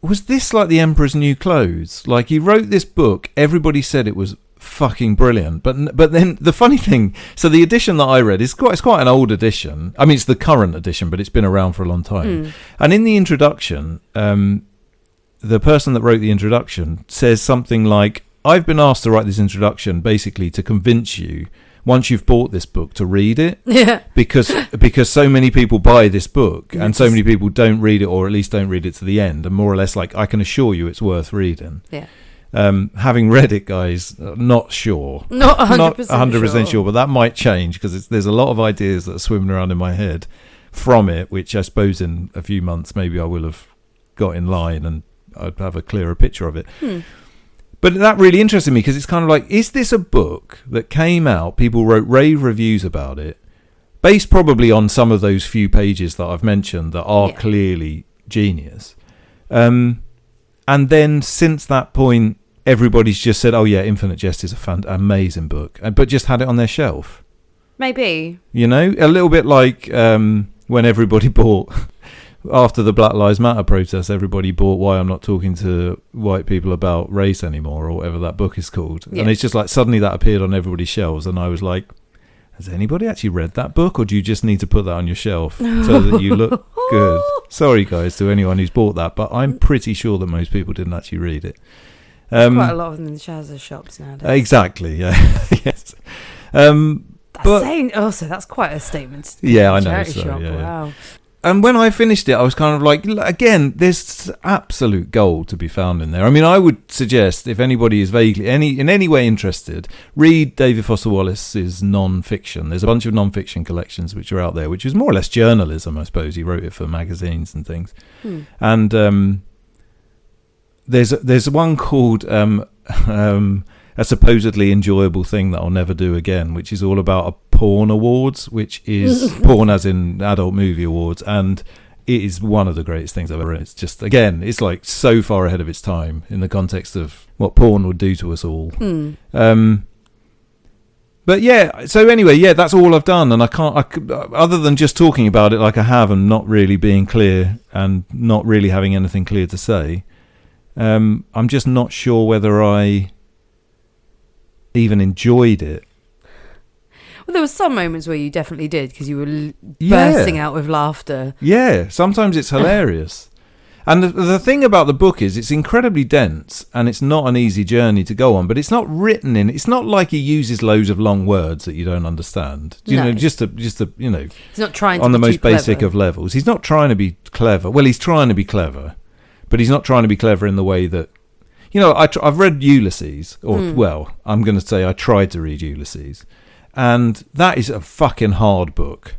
was this like the Emperor's New Clothes? Like he wrote this book, everybody said it was fucking brilliant, but then the funny thing, so the edition that I read is quite an old edition. I mean, it's the current edition, but it's been around for a long time. And in the introduction, the person that wrote the introduction says something like, I've been asked to write this introduction basically to convince you, once you've bought this book, to read it. Yeah. Because so many people buy this book and so many people don't read it, or at least don't read it to the end. And more or less, like, I can assure you it's worth reading. Yeah. Having read it, guys, not sure. Not 100% sure, but that might change because there's a lot of ideas that are swimming around in my head from it, which I suppose in a few months maybe I will have got in line and I'd have a clearer picture of it. But that really interested me because it's kind of like, is this a book that came out, people wrote rave reviews about it, based probably on some of those few pages that I've mentioned that are clearly genius, and then since that point everybody's just said, oh yeah, Infinite Jest is amazing book, but just had it on their shelf? Maybe, a little bit like when everybody bought after the Black Lives Matter protests, everybody bought Why I'm Not Talking to White People About Race Anymore, or whatever that book is called. Yeah. And it's just like suddenly that appeared on everybody's shelves, and I was like, has anybody actually read that book, or do you just need to put that on your shelf so that you look good? Sorry, guys, to anyone who's bought that, but I'm pretty sure that most people didn't actually read it. There's quite a lot of them in the Shazza shops nowadays. Exactly, yeah. Yes. That's quite a statement. Yeah, I know. So, shop. Yeah. Wow. And when I finished it, I was kind of like, again, there's absolute gold to be found in there. I mean, I would suggest if anybody is vaguely in any way interested, read David Foster Wallace's non-fiction. There's a bunch of non-fiction collections which are out there, which is more or less journalism, I suppose. He wrote it for magazines and things. And there's one called A Supposedly Enjoyable Thing That I'll Never Do Again, which is all about a porn awards, which is porn as in adult movie awards, and it is one of the greatest things I've ever read. It's just, again, it's like so far ahead of its time in the context of what porn would do to us all. But yeah, so anyway, yeah, that's all I've done, and I other than just talking about it like I have and not really being clear and not really having anything clear to say, I'm just not sure whether I even enjoyed it. Well, there were some moments where you definitely did, because you were bursting out with laughter. Yeah, sometimes it's hilarious. And the thing about the book is it's incredibly dense, and it's not an easy journey to go on, but it's not written in, it's not like he uses loads of long words that you don't understand. You know, just to he's not trying to on be the most too basic clever. of levels. He's not trying to be clever. Well, he's trying to be clever, but he's not trying to be clever in the way that, I've read Ulysses, or I'm going to say I tried to read Ulysses, and that is a fucking hard book.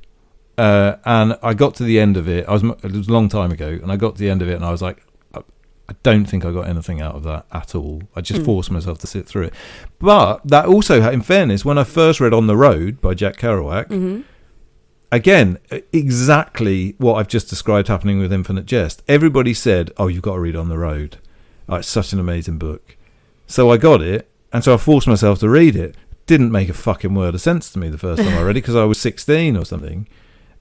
And I got to the end of it. It was a long time ago, and I got to the end of it, and I was like, I don't think I got anything out of that at all. I just forced myself to sit through it. But that also, in fairness, when I first read On the Road by Jack Kerouac, again, exactly what I've just described happening with Infinite Jest. Everybody said, "Oh, you've got to read On the Road. Oh, it's such an amazing book." So I got it, and so I forced myself to read it. Didn't make a fucking word of sense to me the first time I read it, because I was 16 or something.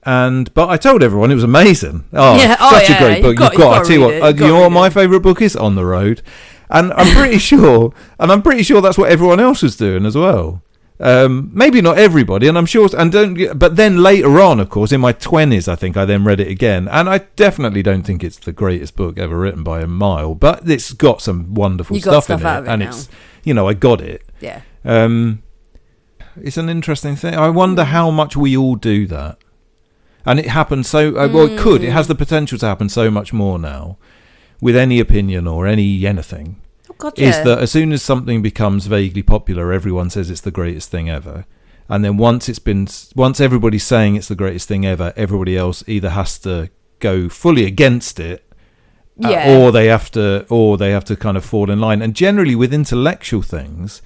But I told everyone it was amazing. Such a great book. You've got to tell you what. You know what my favourite book is? On the Road. And I'm pretty sure, that's what everyone else was doing as well. Maybe not everybody, and I'm sure. But then later on, of course, in my 20s, I think I then read it again, and I definitely don't think it's the greatest book ever written by a mile. But it's got some wonderful stuff in it, and it's, I got it. Yeah. It's an interesting thing. I wonder how much we all do that. And it happens so... it could. It has the potential to happen so much more now with any opinion or anything. Oh, God, yeah. Is that as soon as something becomes vaguely popular, everyone says it's the greatest thing ever. And then once everybody's saying it's the greatest thing ever, everybody else either has to go fully against it, or they have to kind of fall in line. And generally with intellectual things,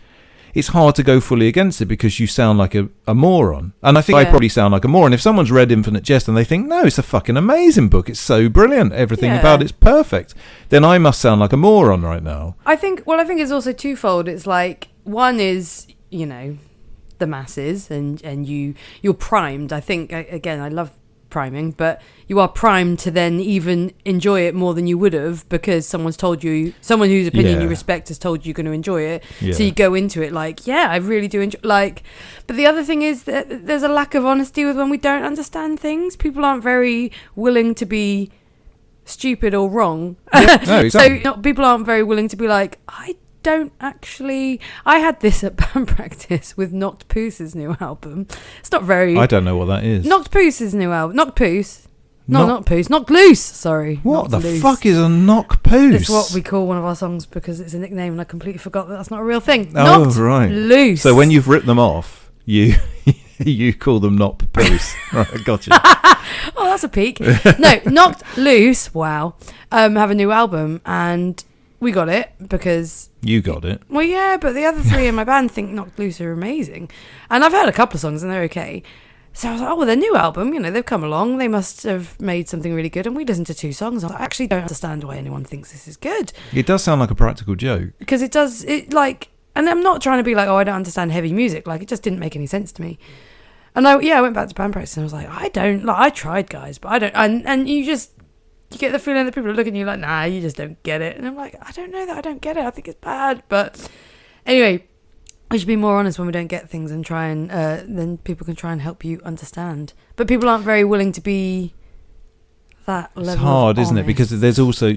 it's hard to go fully against it because you sound like a moron. And I think I probably sound like a moron. If someone's read Infinite Jest and they think, no, it's a fucking amazing book, it's so brilliant, everything about it's perfect, then I must sound like a moron right now. I think it's also twofold. It's like, one is, the masses, and you're primed. I think, again, I love priming, but you are primed to then even enjoy it more than you would have, because someone whose opinion you respect has told you you're going to enjoy it. So you go into it like, I really do enjoy, but the other thing is that there's a lack of honesty with when we don't understand things. People aren't very willing to be stupid or wrong. No, exactly. So people aren't very willing to be like, I had this at band practice with Knocked Poose's new album. It's not very... I don't know what that is. Knocked Poose's new album. Knocked Poose. No, not Poose. Knocked Loose, sorry. What Knocked the Loose. fuck is a Knock Poose? It's what we call one of our songs because it's a nickname, and I completely forgot that that's not a real thing. Oh, Knocked right. Loose. So when you've ripped them off, you call them Knock Poose. Right, gotcha. Oh, that's a peak. No, Knocked Loose, wow, have a new album, and... we got it because... You got it. Well, yeah, but the other three in my band think Knocked Loose are amazing. And I've heard a couple of songs and they're okay. So I was like, their new album, they've come along. They must have made something really good. And we listened to 2 songs. I actually don't understand why anyone thinks this is good. It does sound like a practical joke. Because it does, and I'm not trying to be like, I don't understand heavy music. It just didn't make any sense to me. And I went back to band practice and I was like, I tried, guys, but I don't. And you just... you get the feeling that people are looking at you like, nah, you just don't get it. And I'm like, I don't know that I don't get it. I think it's bad. But anyway, we should be more honest when we don't get things and try and then people can try and help you understand. But people aren't very willing to be that level. It's hard, of isn't it? honest. Because there's also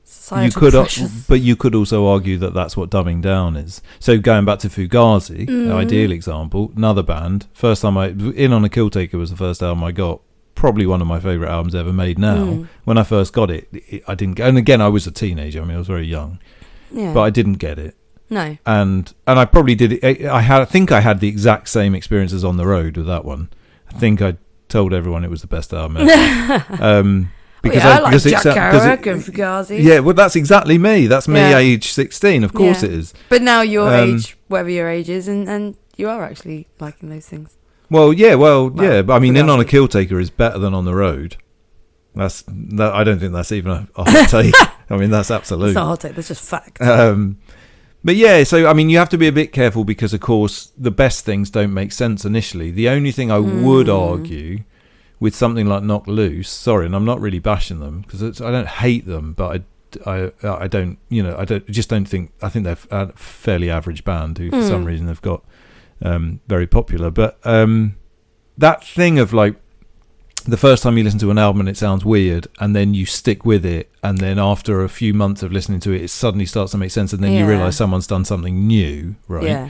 Societal pressures. but you could also argue that that's what dumbing down is. So going back to Fugazi, the ideal example, another band. First time In on a Kill Taker was the first album I got. Probably one of my favourite albums ever made now. When I first got it, I didn't get, and again, I was a teenager. I mean, I was very young, but I didn't get it. No. And I probably did it. I think I had the exact same experiences on the road with that one. I think I told everyone it was the best album ever. Because I like Jack Kerouac and Fugazi. Yeah, well, that's exactly me. That's me, age 16. Of course it is. But now your age, whatever your age is, and you are actually liking those things. Well, yeah. But I mean, In on a Kill Taker is better than On the Road. I don't think that's even a hot take. I mean, that's absolute. It's not a hot take. That's just fact. But yeah, so I mean, you have to be a bit careful because, of course, the best things don't make sense initially. The only thing I would argue with something like Knock Loose, sorry, and I'm not really bashing them because I don't hate them, but I don't, I don't think, I think they're a fairly average band who for some reason have got very popular. But that thing of like the first time you listen to an album and it sounds weird, and then you stick with it, and then after a few months of listening to it, it suddenly starts to make sense, and then you realise someone's done something new, right? Yeah.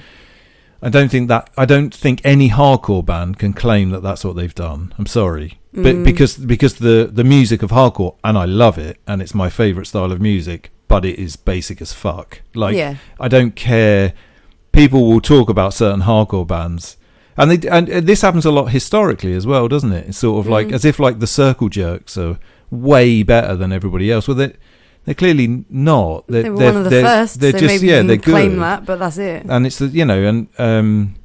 I don't think any hardcore band can claim that that's what they've done. I'm sorry, but because the music of hardcore, and I love it, and it's my favourite style of music, but it is basic as fuck. Like I don't care. People will talk about certain hardcore bands, and this happens a lot historically as well, doesn't it? It's sort of like as if like the Circle Jerks are way better than everybody else. Well, they're clearly not. They were one of the first. They're so just maybe you can they're claim good. that, but that's it. And it's I mean,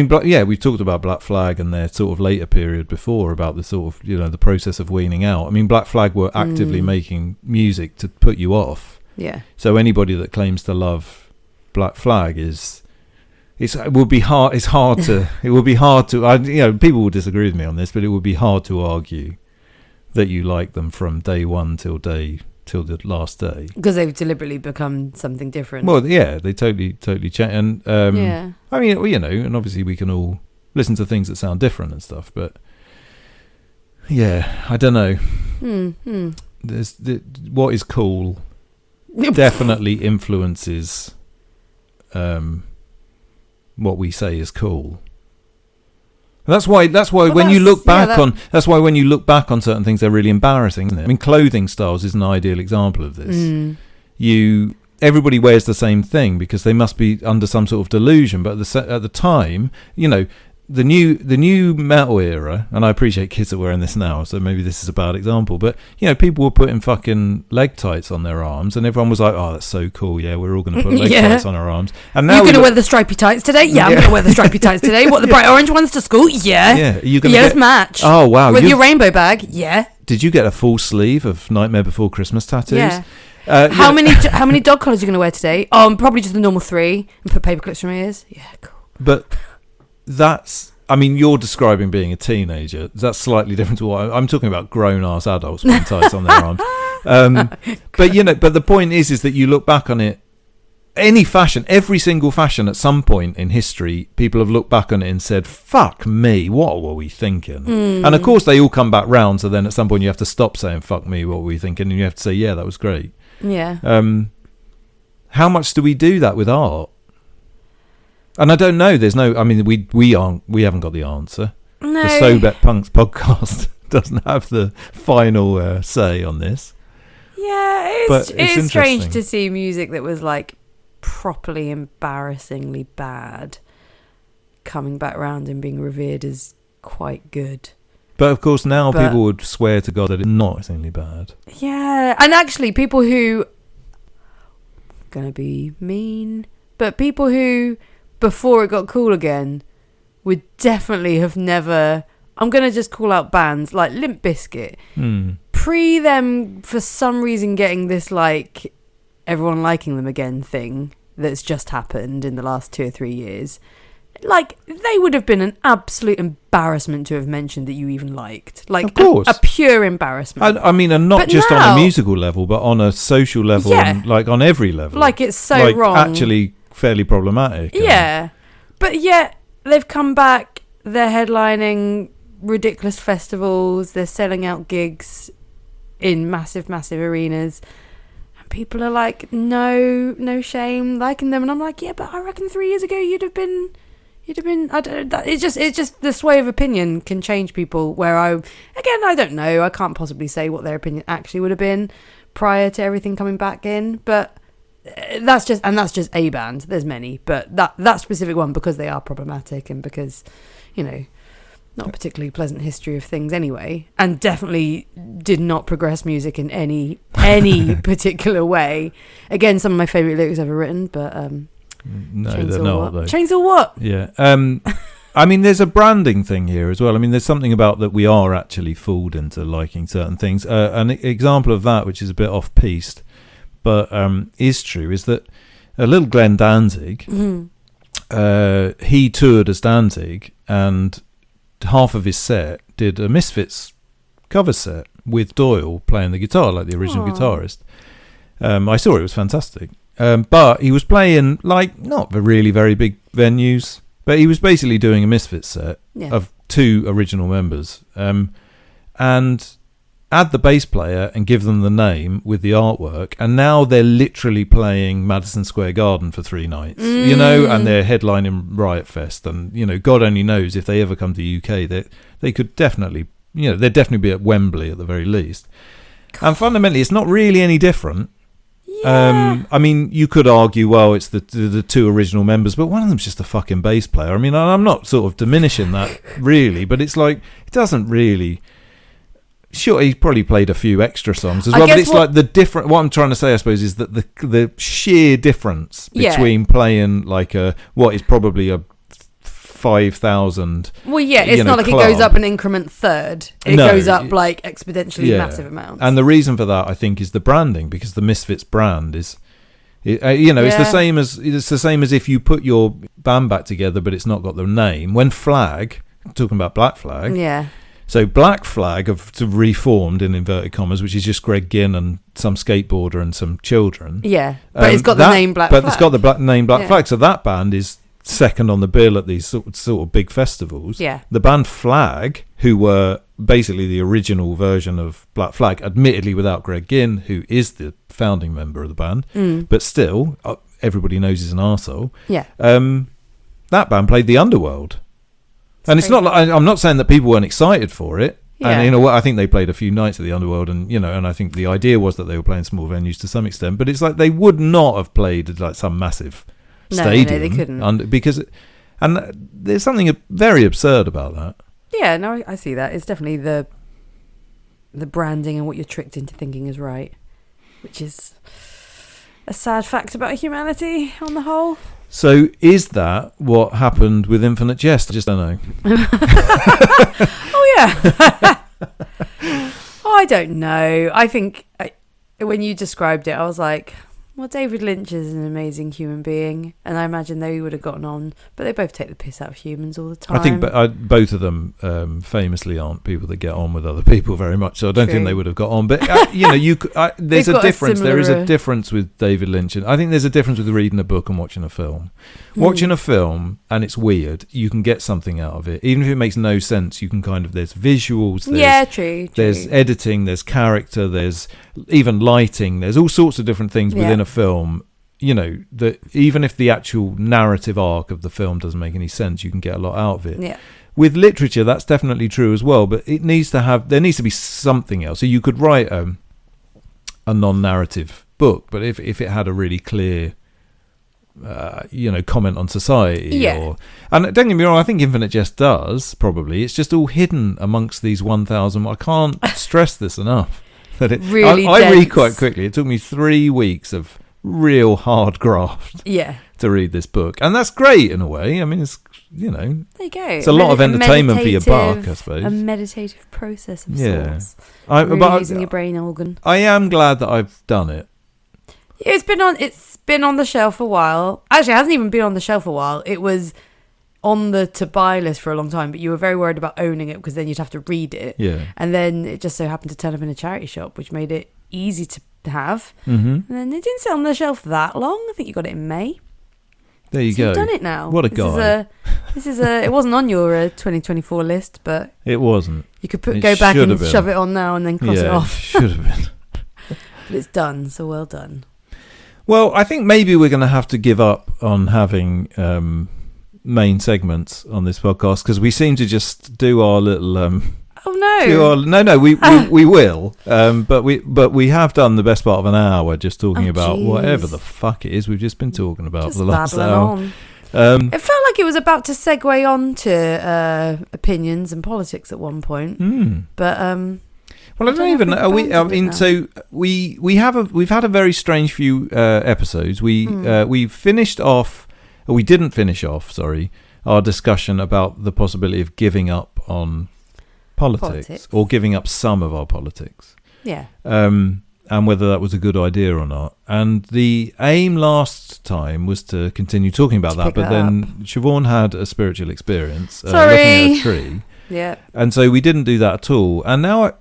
we've talked about Black Flag and their sort of later period before about the sort of the process of weaning out. I mean, Black Flag were actively making music to put you off. Yeah. So anybody that claims to love Black Flag it would be hard. It's hard to. It would be hard to. People will disagree with me on this, but it would be hard to argue that you like them from day one till the last day, because they've deliberately become something different. Well, yeah, they totally change. And I mean, and obviously we can all listen to things that sound different and stuff, but yeah, I don't know. There's what is cool definitely influences what we say is cool. That's why when you look back on certain things, they're really embarrassing, isn't it? I mean, clothing styles is an ideal example of this. Everybody wears the same thing because they must be under some sort of delusion, but at the time, the new metal era, and I appreciate kids are wearing this now, so maybe this is a bad example, but people were putting fucking leg tights on their arms, and everyone was like, "Oh, that's so cool! Yeah, we're all going to put leg tights on our arms." And now you're going to wear the stripy tights today? Yeah, I'm going to wear the stripy tights today. What, the bright orange ones to school? Yeah. Yeah, you're going to let's match. Oh wow, with your rainbow bag? Yeah. Did you get a full sleeve of Nightmare Before Christmas tattoos? Yeah. How many dog collars are you going to wear today? Probably just the normal 3, and put paper clips from my ears. Yeah, cool. But I mean, you're describing being a teenager. That's slightly different to what I'm talking about. Grown-ass adults putting tights on their arms. But the point is that you look back on it. Any fashion, every single fashion, at some point in history, people have looked back on it and said, "Fuck me, what were we thinking?" And of course, they all come back round. So then, at some point, you have to stop saying "fuck me, what were we thinking," and you have to say, "Yeah, that was great." Yeah. How much do we do that with art? And I don't know. There's no. I mean, we haven't got the answer. No. The Sohbet Punx podcast doesn't have the final say on this. Yeah, it's strange to see music that was like properly embarrassingly bad coming back round and being revered as quite good. But of course, now people would swear to God that it's not extremely bad. Yeah, and actually, people who gonna be mean, but people who, before it got cool again, would definitely have never. I'm gonna just call out bands like Limp Bizkit. Pre them for some reason getting this like everyone liking them again thing that's just happened in the last 2 or 3 years. like, they would have been an absolute embarrassment to have mentioned that you even liked. Like, of course. A pure embarrassment. I mean, and not But just now, on a musical level, but on a social level, and like on every level. Like, it's so like, wrong. Actually fairly problematic. Yeah. But yet, they've come back, they're headlining ridiculous festivals, they're selling out gigs in massive, massive arenas. People are like, no shame liking them, and I'm like, yeah, but I reckon 3 years ago you'd have been. I don't. It's just the sway of opinion can change people. Where I don't know. I can't possibly say what their opinion actually would have been prior to everything coming back in. But that's just a band. There's many, but that specific one, because they are problematic and because, not a particularly pleasant history of things anyway, and definitely did not progress music in any particular way. Again, some of my favourite lyrics ever written, but no, they're not. Though. Chainsaw what? Yeah. I mean, there's a branding thing here as well. I mean, there's something about that we are actually fooled into liking certain things. An example of that, which is a bit off-piste, but is true, is that a little Glenn Danzig, he toured as Danzig, and half of his set did a Misfits cover set with Doyle playing the guitar, like the original guitarist. I saw it was fantastic. But he was playing, like, not really very big venues, but he was basically doing a Misfits set of 2 original members. And add the bass player and give them the name with the artwork, and now they're literally playing Madison Square Garden for 3 nights, and they're headlining Riot Fest, and God only knows if they ever come to UK, they could definitely, they'd definitely be at Wembley at the very least. And fundamentally, it's not really any different. Yeah. I mean, you could argue, well, it's the 2 original members, but one of them's just a fucking bass player. I mean, I'm not sort of diminishing that really, but it's like, it doesn't really. Sure, he's probably played a few extra songs as well, but it's like the different. What I'm trying to say, I suppose, is that the sheer difference between playing like what is probably a 5,000. Well, yeah, it's not like club. It goes up an increment third. It goes up like exponentially massive amounts. And the reason for that, I think, is the branding, because the Misfits brand is, it's the same as if you put your band back together, but it's not got the name. When Flag, talking about Black Flag, So Black Flag have reformed, in inverted commas, which is just Greg Ginn and some skateboarder and some children. Yeah, but it's got the name Black Flag. But it's got the name Black Flag. So that band is second on the bill at these sort of big festivals. Yeah. The band Flag, who were basically the original version of Black Flag, admittedly without Greg Ginn, who is the founding member of the band, but still, everybody knows he's an arsehole. Yeah. That band played the Underworld. And it's not like, I'm not saying that people weren't excited for it. Yeah. And I think they played a few nights at the Underworld, and and I think the idea was that they were playing small venues to some extent, but it's like they would not have played at like some massive stadium. No, they couldn't. Because there's something very absurd about that. Yeah, no, I see that. It's definitely the branding and what you're tricked into thinking is right, which is a sad fact about humanity on the whole. So is that what happened with Infinite Jest? I just don't know. Oh, yeah. I don't know. I think when you described it, I was like, well, David Lynch is an amazing human being, and I imagine they would have gotten on, but they both take the piss out of humans all the time. I think both of them famously aren't people that get on with other people very much, so I don't think they would have got on. But there's a difference. There is a difference with David Lynch, and I think there's a difference with reading a book and watching a film. Watching a film and it's weird, you can get something out of it, even if it makes no sense. You can there's visuals, true. There's editing, there's character, there's even lighting, there's all sorts of different things within a film, that even if the actual narrative arc of the film doesn't make any sense, you can get a lot out of it. Yeah. With literature, that's definitely true as well, but there needs to be something else. So you could write a non-narrative book, but if it had a really clear comment on society, and don't get me wrong, I think Infinite Jest does, probably. It's just all hidden amongst these 1,000. I can't stress this enough. That it really I read quite quickly. It took me 3 weeks of real hard graft to read this book, and that's great in a way. I mean, it's there you go. It's a lot of entertainment for your buck, I suppose. A meditative process of sorts. Using your brain organ. I am glad that I've done it. It's been on the shelf a while. Actually, it hasn't even been on the shelf a while. It was on the to buy list for a long time, but you were very worried about owning it because then you'd have to read it. Yeah. And then it just so happened to turn up in a charity shop, which made it easy to have. Mm-hmm. And then it didn't sit on the shelf that long. I think you got it in May. There you go. You've done it now. What a guy. It wasn't on your 2024 list, but it wasn't. You could go back and shove it on now and then cross it off. Should have been. But it's done, so well done. Well, I think maybe we're going to have to give up on having main segments on this podcast because we seem to just do our little. Oh no! We will. But we have done the best part of an hour just talking about whatever the fuck it is we've just been talking about just for the last hour. On. It felt like it was about to segue on to opinions and politics at one point, but well, I don't even know. We've had a very strange few episodes. We finished off. We didn't finish off. Sorry, our discussion about the possibility of giving up on politics or giving up some of our politics. Yeah. And whether that was a good idea or not. And the aim last time was to continue talking about that, but then Siobhan had a spiritual experience looking at a tree. Yeah. And so we didn't do that at all. And now,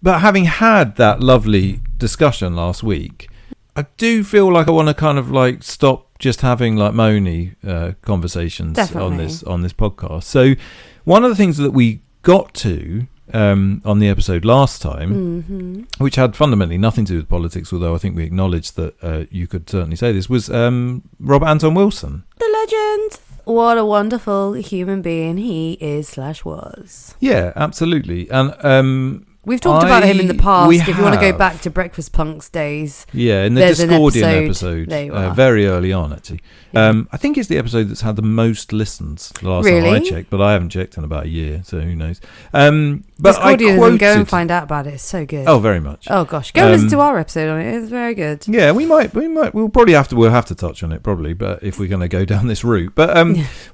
but having had that lovely discussion last week, I do feel like I want to kind of like stop just having like moany conversations on this podcast. So one of the things that we got to on the episode last time, which had fundamentally nothing to do with politics, although I think we acknowledged that you could certainly say this, was Robert Anton Wilson. The legend. What a wonderful human being he is / was. Yeah, absolutely. And we've talked about him in the past. If you want to go back to Breakfast Punx days. Yeah, in the Discordian episode very early on, actually. Yeah. I think it's the episode that's had the most listens the last time I checked, but I haven't checked in about a year, so who knows. But Discordian, go and find out about it. It's so good. Oh, very much. Oh, gosh. Go listen to our episode on it. It's very good. Yeah, we'll probably have to touch on it, probably, but if we're going to go down this route. But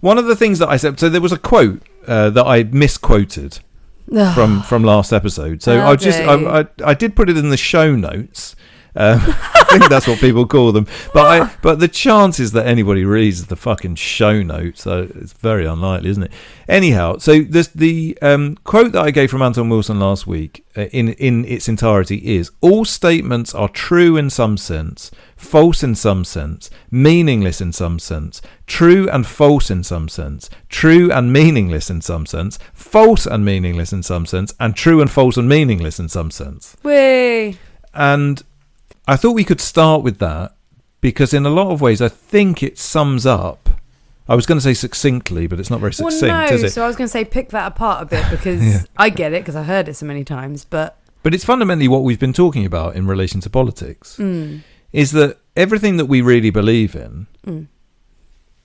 one of the things that I said, so there was a quote that I misquoted from last episode, so I did put it in the show notes. I think that's what people call them, but the chances that anybody reads the fucking show notes, it's very unlikely, isn't it? Anyhow, so the quote that I gave from Anton Wilson last week in its entirety is: all statements are true in some sense, false in some sense, meaningless in some sense, true and false in some sense, true and meaningless in some sense, false and meaningless in some sense, and true and false and meaningless in some sense. Way. And I thought we could start with that because in a lot of ways I think it sums up. I was going to say succinctly, but it's not very succinct, is it? So I was going to say pick that apart a bit because I get it because I've heard it so many times. But it's fundamentally what we've been talking about in relation to politics, is that everything that we really believe in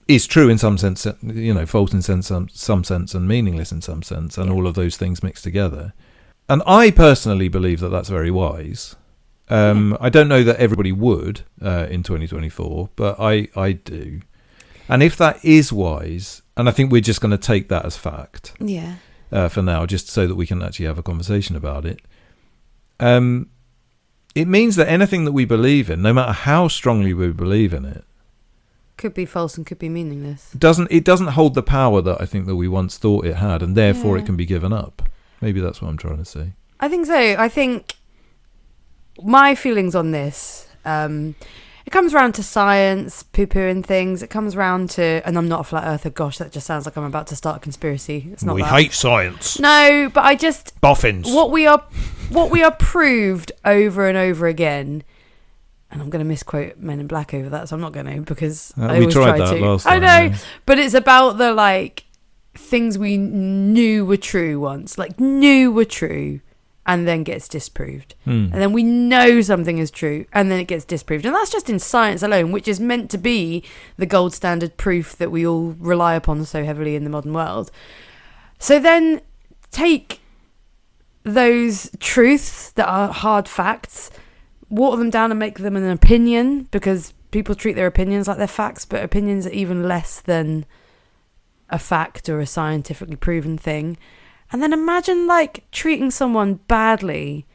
is true in some sense, false in some sense and meaningless in some sense, and all of those things mixed together. And I personally believe that that's very wise. I don't know that everybody would in 2024, but I do. And if that is wise, and I think we're just going to take that as fact for now, just so that we can actually have a conversation about it. It means that anything that we believe in, no matter how strongly we believe in it, could be false and could be meaningless. It doesn't hold the power that I think that we once thought it had, and therefore it can be given up. Maybe that's what I'm trying to say. I think so. I think my feelings on this, it comes around to science, poo-pooing things. It comes around to, and I'm not a flat earther. Gosh, that just sounds like I'm about to start a conspiracy. It's not. We hate science. No, but I just boffins. What we are proved over and over again. And I'm going to misquote Men in Black over that, so I'm not going to because I always try to. Last time, I know, but it's about the things we knew were true once, and then gets disproved. And then we know something is true, and then it gets disproved. And that's just in science alone, which is meant to be the gold standard proof that we all rely upon so heavily in the modern world. So then take those truths that are hard facts, water them down and make them an opinion, because people treat their opinions like they're facts, but opinions are even less than a fact or a scientifically proven thing. And then imagine treating someone badly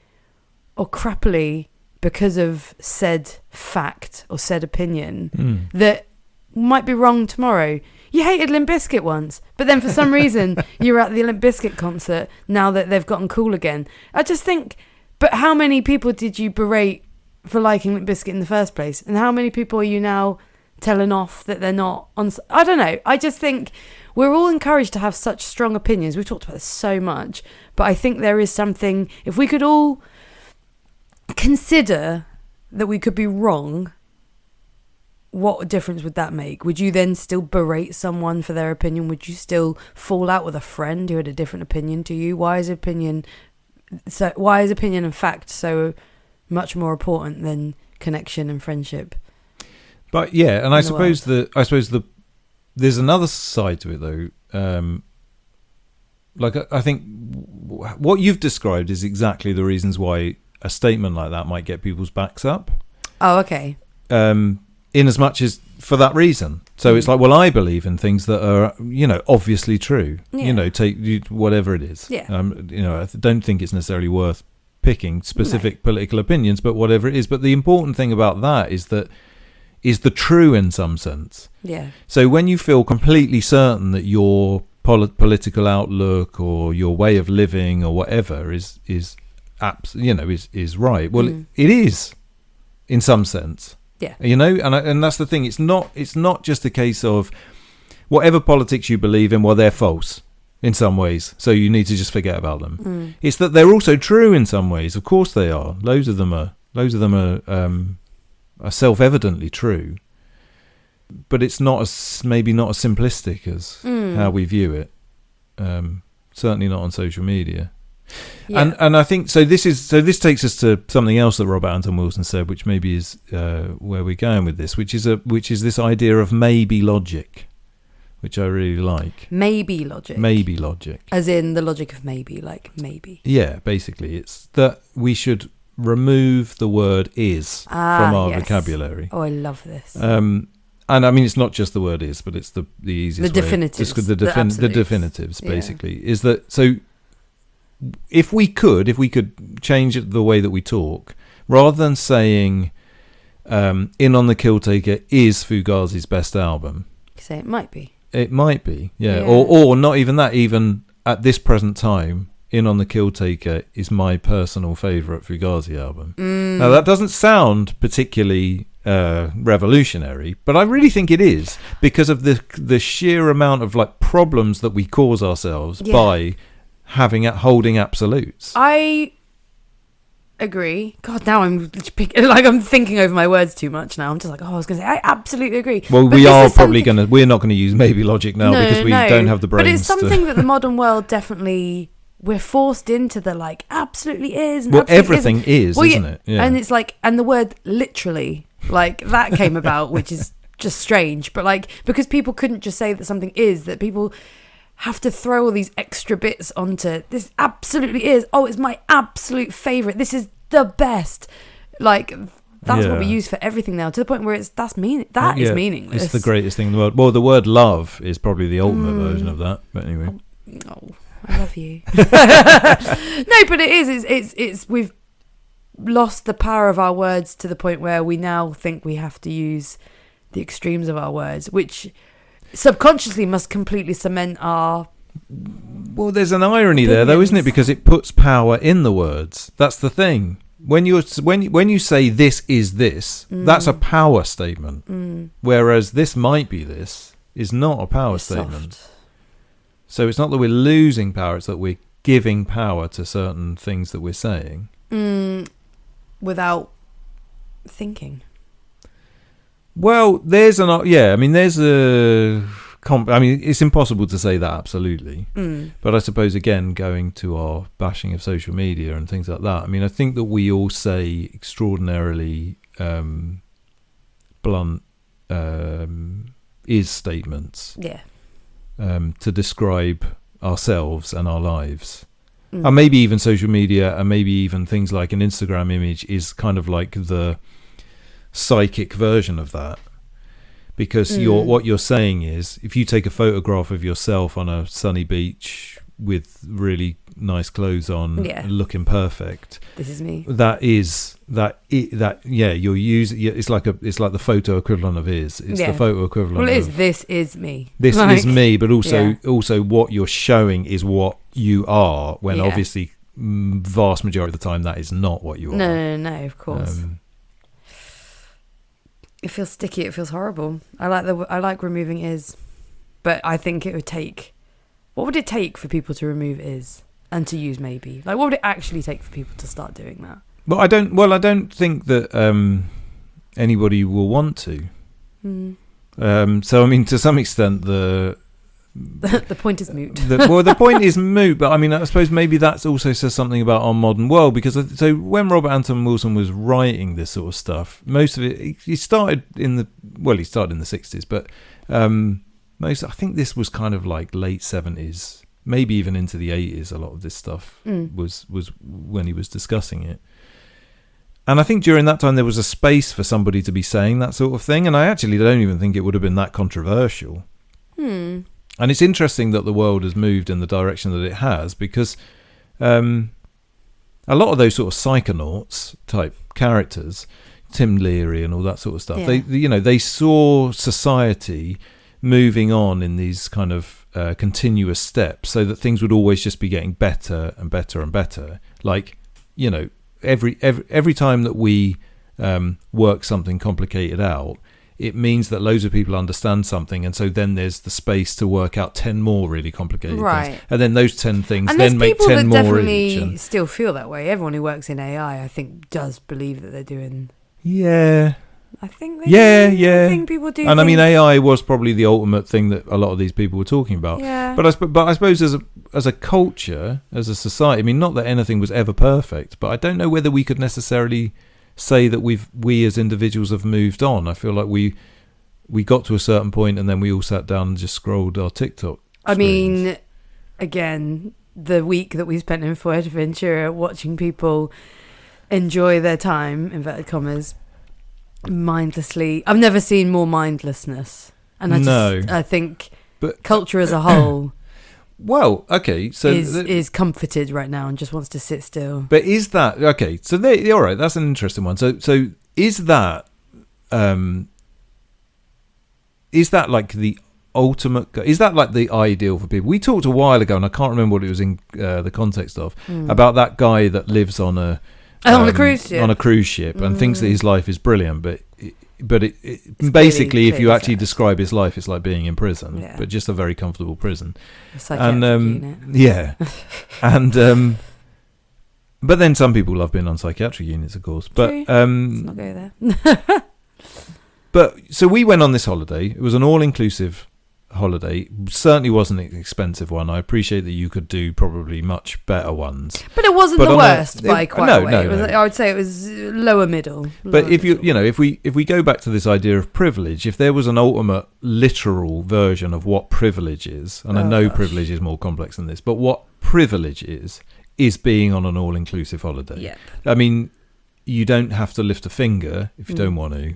or crappily because of said fact or said opinion that might be wrong tomorrow. You hated Limp Bizkit once, but then for some reason you were at the Limp Bizkit concert now that they've gotten cool again. I just think, but how many people did you berate for liking Limp Bizkit in the first place? And how many people are you now telling off that they're not on? I don't know. I just think we're all encouraged to have such strong opinions. We've talked about this so much, but I think there is something, if we could all consider that we could be wrong, what difference would that make? Would you then still berate someone for their opinion? Would you still fall out with a friend who had a different opinion to you? Why is opinion and fact so much more important than connection and friendship? But yeah, and I suppose there's another side to it though. Like I think what you've described is exactly the reasons why a statement like that might get people's backs up. Oh, okay. In as much as for that reason. So it's like, well, I believe in things that are, obviously true. Yeah. Take whatever it is. Yeah. I don't think it's necessarily worth picking specific political opinions, but whatever it is. But the important thing about that is the true in some sense. Yeah. So when you feel completely certain that your political outlook or your way of living or whatever is right, well, it is in some sense. Yeah. And that's the thing. It's not just a case of whatever politics you believe in, well, they're false in some ways, so you need to just forget about them. It's that they're also true in some ways. Of course they are. Loads of them are self-evidently true. But it's maybe not as simplistic as how we view it. Certainly not on social media. Yeah. And I think so. This takes us to something else that Robert Anton Wilson said, which maybe is where we're going with this, which is this idea of maybe logic, which I really like. Maybe logic, as in the logic of maybe, like maybe. Yeah, basically, it's that we should remove the word "is" from our vocabulary. Oh, I love this. And I mean, it's not just the word "is," but it's the easiest the definitives, the definitives, basically, is that so. If we could change it the way that we talk, rather than saying "In on the Kill Taker" is Fugazi's best album, say it might be. It might be, yeah. Or not even that. Even at this present time, "In on the Kill Taker" is my personal favourite Fugazi album. Now that doesn't sound particularly revolutionary, but I really think it is, because of the sheer amount of like problems that we cause ourselves by holding absolutes. I agree. God, now I'm thinking over my words too much now. I'm just like, I was going to say, I absolutely agree. Well, we're not going to use maybe logic now because we don't have the brains. But it's something that the modern world definitely, we're forced into the like, absolutely is. And well, everything isn't it? Yeah. And it's like, and the word literally, like that came about, which is just strange. But like, because people couldn't just say that something is, that people have to throw all these extra bits onto this absolutely is. Oh, it's my absolute favourite. This is the best. Like, that's what we use for everything now, to the point where is meaningless. It's the greatest thing in the world. Well, the word love is probably the ultimate version of that. But anyway. Oh, I love you. No, but it is. It's we've lost the power of our words to the point where we now think we have to use the extremes of our words, which subconsciously must completely cement our... Well, there's an irony there, though, isn't it? Because it puts power in the words. That's the thing. When you say this is this, that's a power statement. Whereas this might be this is not a power statement. Soft. So it's not that we're losing power, it's that we're giving power to certain things that we're saying. Without thinking. Well, it's impossible to say that absolutely. But I suppose, again, going to our bashing of social media and things like that, I mean, I think that we all say extraordinarily blunt is statements to describe ourselves and our lives. And maybe even social media, and maybe even things like an Instagram image is kind of like the psychic version of that, because what you're saying is, if you take a photograph of yourself on a sunny beach with really nice clothes on, looking perfect. This is me. You're using. It's like the photo equivalent of is. It's the photo equivalent. Well, it is. This is me. This is me, but also what you're showing is what you are. When obviously, vast majority of the time, that is not what you are. No. Of course. It feels sticky. It feels horrible. I like removing is, but I think it would take. What would it take for people to remove is and to use maybe? Like, what would it actually take for people to start doing that? Well, I don't think that anybody will want to. So, I mean, to some extent, the point is moot. The point is moot, but I mean, I suppose maybe that also says something about our modern world, because so when Robert Anton Wilson was writing this sort of stuff, most of it he started in the 60s, but I think this was kind of like late 70s, maybe even into the 80s. A lot of this stuff was when he was discussing it. And I think during that time there was a space for somebody to be saying that sort of thing, and I actually don't even think it would have been that controversial. And it's interesting that the world has moved in the direction that it has, because a lot of those sort of psychonauts type characters, Tim Leary and all that sort of stuff, they saw society moving on in these kind of continuous steps, so that things would always just be getting better and better and better. Like, every time that we work something complicated out, it means that loads of people understand something, and so then there's the space to work out 10 more really complicated things. And then those 10 things then make 10 more each. And there's people that definitely still feel that way. Everyone who works in AI, I think, does believe that they're doing... Yeah. I think they do. I think people do. And I mean, AI was probably the ultimate thing that a lot of these people were talking about. Yeah. But I suppose as a culture, as a society, I mean, not that anything was ever perfect, but I don't know whether we could necessarily say that we as individuals have moved on. I feel like we got to a certain point and then we all sat down and just scrolled our TikTok screens. I mean, again, the week that we spent in Fuerteventura watching people enjoy their time, inverted commas, mindlessly. I've never seen more mindlessness. And I think culture as a whole well, okay, so is comforted right now and just wants to sit still. But is that okay? So all right, that's an interesting one. So is that like the ultimate? Is that like the ideal for people? We talked a while ago, and I can't remember what it was in the context of, about that guy that lives on a cruise ship and thinks that his life is brilliant, but basically, if you actually describe his life, it's like being in prison, but just a very comfortable prison. Unit. Yeah, and but then some people love being on psychiatric units, of course. But let's not go there. But so we went on this holiday. It was an all-inclusive holiday. Certainly wasn't an expensive one. I appreciate that you could do probably much better ones, but it wasn't the worst by quite a way. No. I would say it was lower middle. But if we go back to this idea of privilege, if there was an ultimate literal version of what privilege is, and I know privilege is more complex than this, but what privilege is being on an all-inclusive holiday. Yep. I mean, you don't have to lift a finger if you don't want to.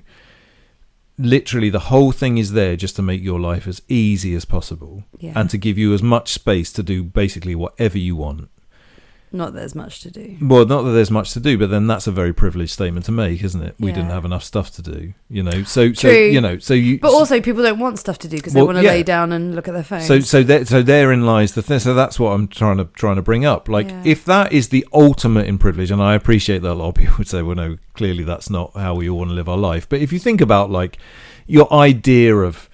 Literally, the whole thing is there just to make your life as easy as possible, and to give you as much space to do basically whatever you want. Not that there's much to do. Well, not that there's much to do, but then that's a very privileged statement to make, isn't it? We didn't have enough stuff to do, So you. But also, people don't want stuff to do because they want to lay down and look at their phones. So therein lies the thing. So that's what I'm trying to bring up. Like, if that is the ultimate in privilege, and I appreciate that a lot of people would say, well, no, clearly that's not how we all want to live our life. But if you think about like your idea of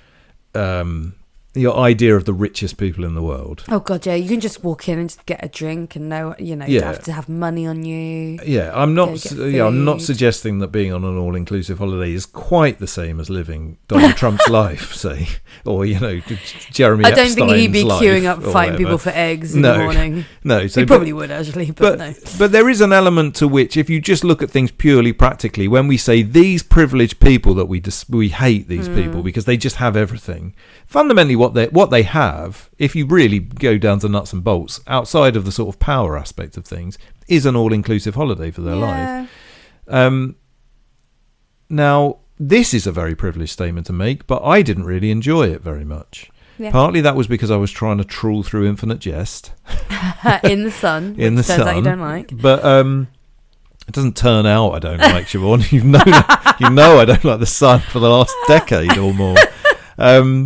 the richest people in the world. Oh God, yeah! You can just walk in and just get a drink, and you don't have to have money on you. Yeah, I'm not suggesting that being on an all-inclusive holiday is quite the same as living Donald Trump's life, say, or Jeremy. I don't Epstein's think he'd be queuing up fighting whatever. People for eggs in the morning. No, he probably would actually, but no. But there is an element to which, if you just look at things purely practically, when we say these privileged people that we hate these people because they just have everything. Fundamentally, what they have, if you really go down to nuts and bolts, outside of the sort of power aspect of things, is an all-inclusive holiday for their life. Now, this is a very privileged statement to make, but I didn't really enjoy it very much. Yeah. Partly that was because I was trying to trawl through Infinite Jest. In the sun. In the turns sun. out you don't like. But it doesn't turn out I don't like Siobhan. You know I don't like the sun for the last decade or more. But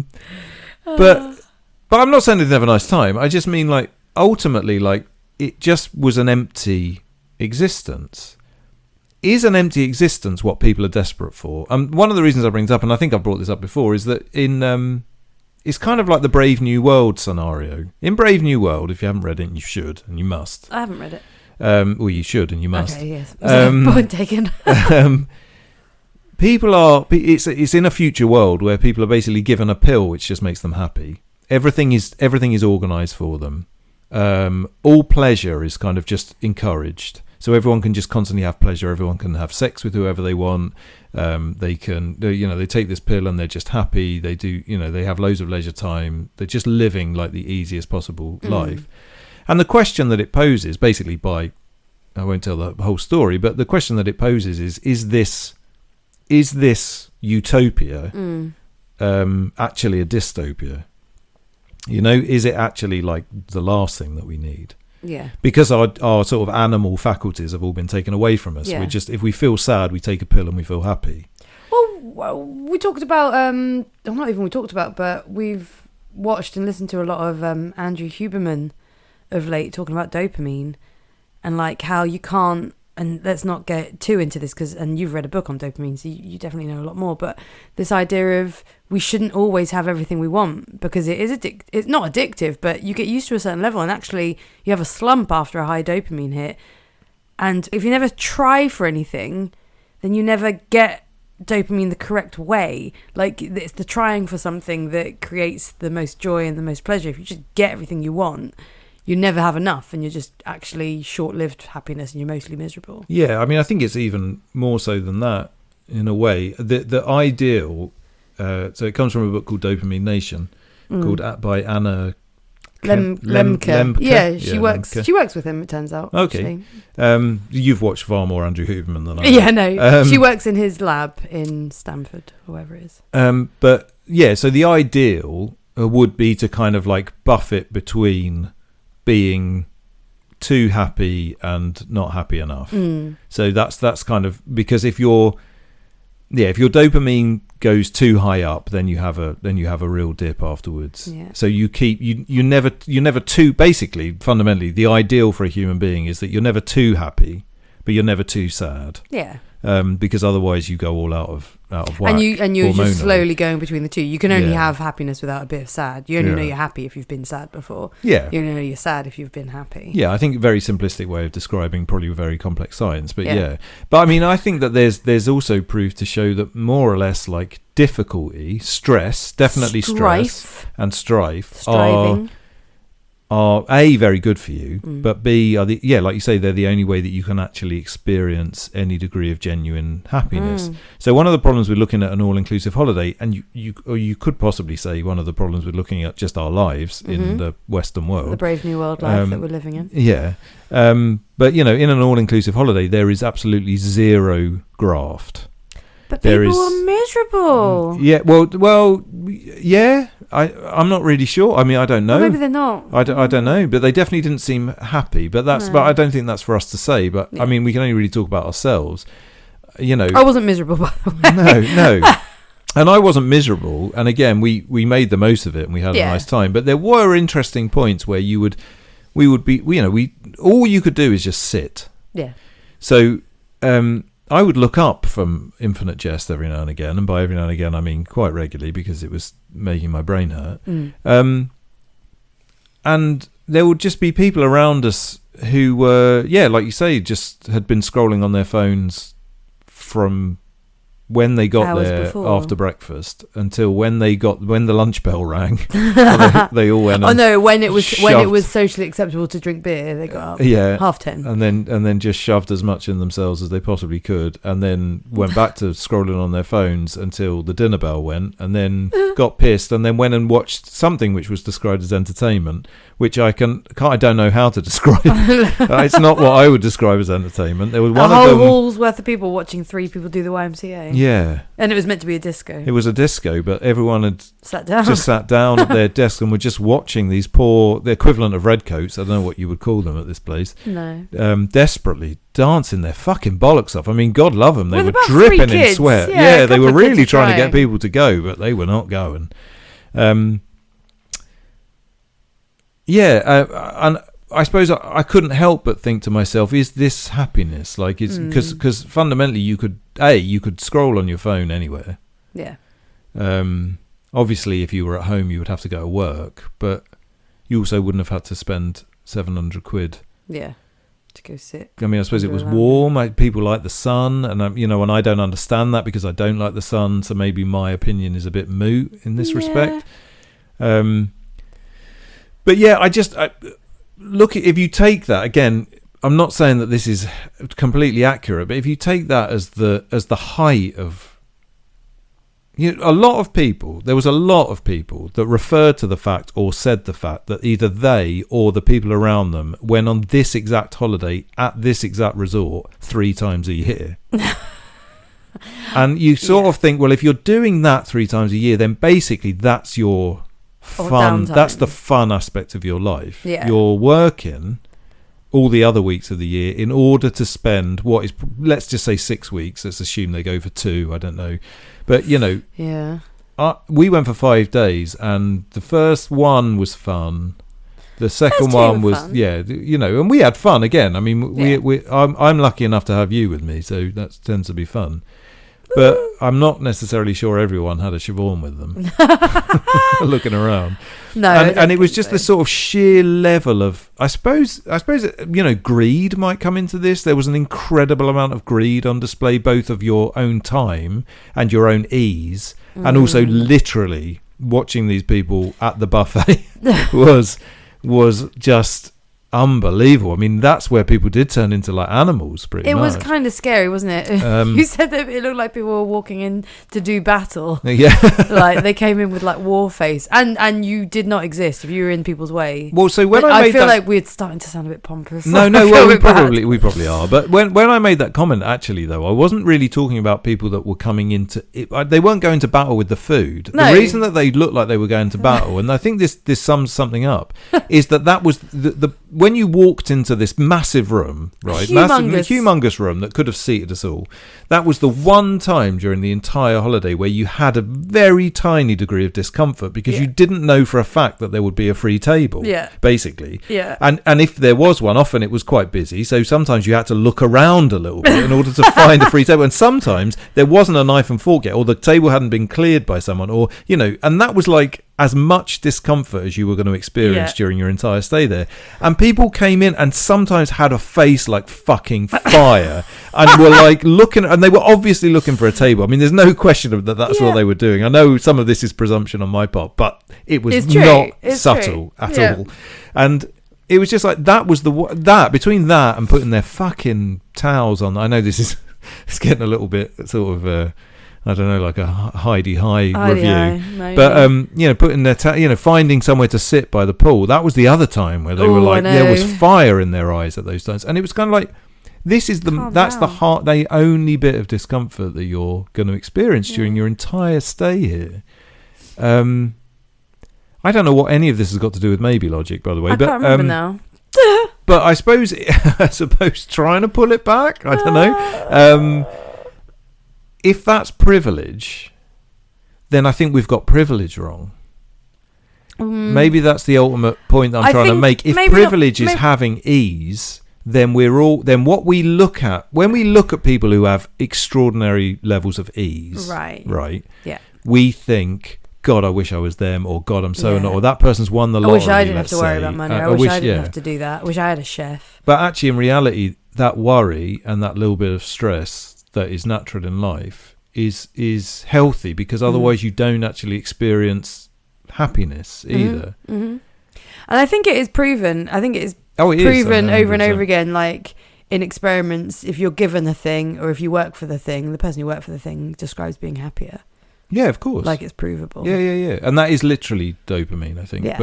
I'm not saying they didn't have a nice time. I just mean, like, ultimately, like, it just was an empty existence. Is an empty existence what people are desperate for? One of the reasons I bring it up, and I think I've brought this up before, is that it's kind of like the Brave New World scenario. In Brave New World, if you haven't read it, and you should, and you must. I haven't read it. Well, you should, and you must. Okay, yes. Point taken. People are. It's in a future world where people are basically given a pill which just makes them happy. Everything is organised for them. All pleasure is kind of just encouraged. So everyone can just constantly have pleasure. Everyone can have sex with whoever they want. They can, they take this pill and they're just happy. They do, they have loads of leisure time. They're just living like the easiest possible life. And the question that it poses, basically I won't tell the whole story, but the question that it poses is this utopia actually a dystopia? Is it actually like the last thing that we need? Yeah. Because our sort of animal faculties have all been taken away from us. Yeah. If we feel sad, we take a pill and we feel happy. Well, we talked about, not even we talked about, but we've watched and listened to a lot of Andrew Huberman of late talking about dopamine and like how you can't, and let's not get too into this and you've read a book on dopamine, so you definitely know a lot more, but this idea of we shouldn't always have everything we want because it is it's not addictive, but you get used to a certain level and actually you have a slump after a high dopamine hit. And if you never try for anything, then you never get dopamine the correct way. Like, it's the trying for something that creates the most joy and the most pleasure. If you just get everything you want, you never have enough and you're just actually short-lived happiness and you're mostly miserable. Yeah, I mean, I think it's even more so than that in a way. The ideal, so it comes from a book called Dopamine Nation, called by Anna Lemke. Yeah, she works. Lemke. She works with him. It turns out. Okay. You've watched far more Andrew Huberman than I. Yeah, no. She works in his lab in Stanford, or wherever it is. But yeah, so the ideal would be to kind of like buffet between being too happy and not happy enough. So that's kind of, because if your dopamine goes too high up, then you have a real dip afterwards. Yeah. So you're never too, basically, fundamentally, the ideal for a human being is that you're never too happy, but you're never too sad. Yeah. Because otherwise you go all out of whack. And you're hormonally. just slowly going between the two. You can only have happiness without a bit of sad. You only know you're happy if you've been sad before. Yeah. You only know you're sad if you've been happy. Yeah, I think a very simplistic way of describing probably a very complex science, but yeah. But I mean, I think that there's also proof to show that more or less like difficulty, stress, definitely stress and striving are A, very good for you, but B, are like you say, they're the only way that you can actually experience any degree of genuine happiness. So one of the problems with looking at an all-inclusive holiday, and you could possibly say one of the problems with looking at just our lives in the Western world, the Brave New World life that we're living in. Yeah. But in an all-inclusive holiday, there is absolutely zero graft. But people are miserable. Yeah, well, yeah. I'm not really sure. I mean, I don't know. Well, maybe they're not. I don't know, but they definitely didn't seem happy. But I don't think that's for us to say. But I mean, we can only really talk about ourselves. I wasn't miserable, by the way. No. And I wasn't miserable. And again, we made the most of it and we had a nice time. But there were interesting points where we would be, all you could do is just sit. Yeah. So, I would look up from Infinite Jest every now and again, and by every now and again I mean quite regularly because it was making my brain hurt. And there would just be people around us who were, like you say, just had been scrolling on their phones from when they got hours there before. After breakfast until when the lunch bell rang. they all went. When it was socially acceptable to drink beer, they got up 10:30, and then just shoved as much in themselves as they possibly could, and then went back to scrolling on their phones until the dinner bell went, and then got pissed, and then went and watched something which was described as entertainment, which I don't know how to describe. It's not what I would describe as entertainment. There was one a whole of them. hall's worth of people watching 3 people do the YMCA. Yeah. And it was meant to be a disco. It was a disco, but everyone had just sat down at their desk and were just watching these the equivalent of redcoats, I don't know what you would call them at this place, desperately dancing their fucking bollocks off. I mean, God love them. They were dripping in sweat. Yeah, they were really trying to get people to go, but they were not going. And I suppose I couldn't help but think to myself, is this happiness? Like, it's because fundamentally you could scroll on your phone anywhere. Yeah. Obviously, if you were at home, you would have to go to work, but you also wouldn't have had to spend 700 quid. Yeah. To go sit. I mean, I suppose it was warm. People like the sun, and and I don't understand that because I don't like the sun. So maybe my opinion is a bit moot in this respect. But yeah, look, if you take that again, I'm not saying that this is completely accurate, but if you take that as the height of, there was a lot of people that referred to the fact or said the fact that either they or the people around them went on this exact holiday at this exact resort 3 times a year. And you sort of think, well, if you're doing that 3 times a year, then basically that's your fun. That's the fun aspect of your life. Yeah. You're working all the other weeks of the year in order to spend what is, let's just say 6 weeks. Let's assume they go for 2. I don't know. But, yeah. We wwe for 5 days, and the first one was fun. The second one was fun. And we had fun again. I mean, I'm lucky enough to have you with me, so that tends to be fun. But I'm not necessarily sure everyone had a Siobhan with them looking around. No, and it was just the sort of sheer level of, I suppose, greed might come into this. There was an incredible amount of greed on display, both of your own time and your own ease, and also literally watching these people at the buffet was just unbelievable. I mean, that's where people did turn into like animals pretty much. It was kind of scary, wasn't it? You said that it looked like people were walking in to do battle. Yeah. Like they came in with like war face, and you did not exist if you were in people's way. Well, so when I feel like we're starting to sound a bit pompous. No, well, we probably are. But when I made that comment, actually, though, I wasn't really talking about people that were coming into it. They weren't going to battle with the food. No. The reason that they looked like they were going to battle, and I think this sums something up, is that was the when you walked into this massive room, right, humongous room that could have seated us all, that was the one time during the entire holiday where you had a very tiny degree of discomfort because you didn't know for a fact that there would be a free table, basically. Yeah. And if there was one, often it was quite busy, so sometimes you had to look around a little bit in order to find a free table, and sometimes there wasn't a knife and fork yet, or the table hadn't been cleared by someone, or, and that was like as much discomfort as you were going to experience during your entire stay there. And people came in and sometimes had a face like fucking fire and were like looking, and they were obviously looking for a table. I mean, there's no question that that's what they were doing. I know some of this is presumption on my part, but it was not subtle at all. And it was just like, that was that between that and putting their fucking towels on. I know this is, it's getting a little bit sort of, I don't know, like a Heidi High review. But, putting their, finding somewhere to sit by the pool. That was the other time where they were like, there was fire in their eyes at those times. And it was kind of like, the only bit of discomfort that you're going to experience during your entire stay here. I don't know what any of this has got to do with maybe logic, by the way. I can't remember now. But I suppose trying to pull it back, I don't know. If that's privilege, then I think we've got privilege wrong. Maybe that's the ultimate point that I'm trying to make. If privilege is having ease, then what we look at when we look at people who have extraordinary levels of ease, right? Yeah. We think, God, I wish I was them, or God, I'm so not, or that person's won the lottery. I wish I didn't have to worry about money. I wish I didn't have to do that. I wish I had a chef. But actually, in reality, that worry and that little bit of stress that is natural in life is healthy, because otherwise you don't actually experience happiness either. And I think it is proven. I think it is proven over and over again, like in experiments, if you're given a thing or if you work for the thing, the person who worked for the thing describes being happier. Yeah, of course. Like it's provable. Yeah. And that is literally dopamine, I think. Yeah.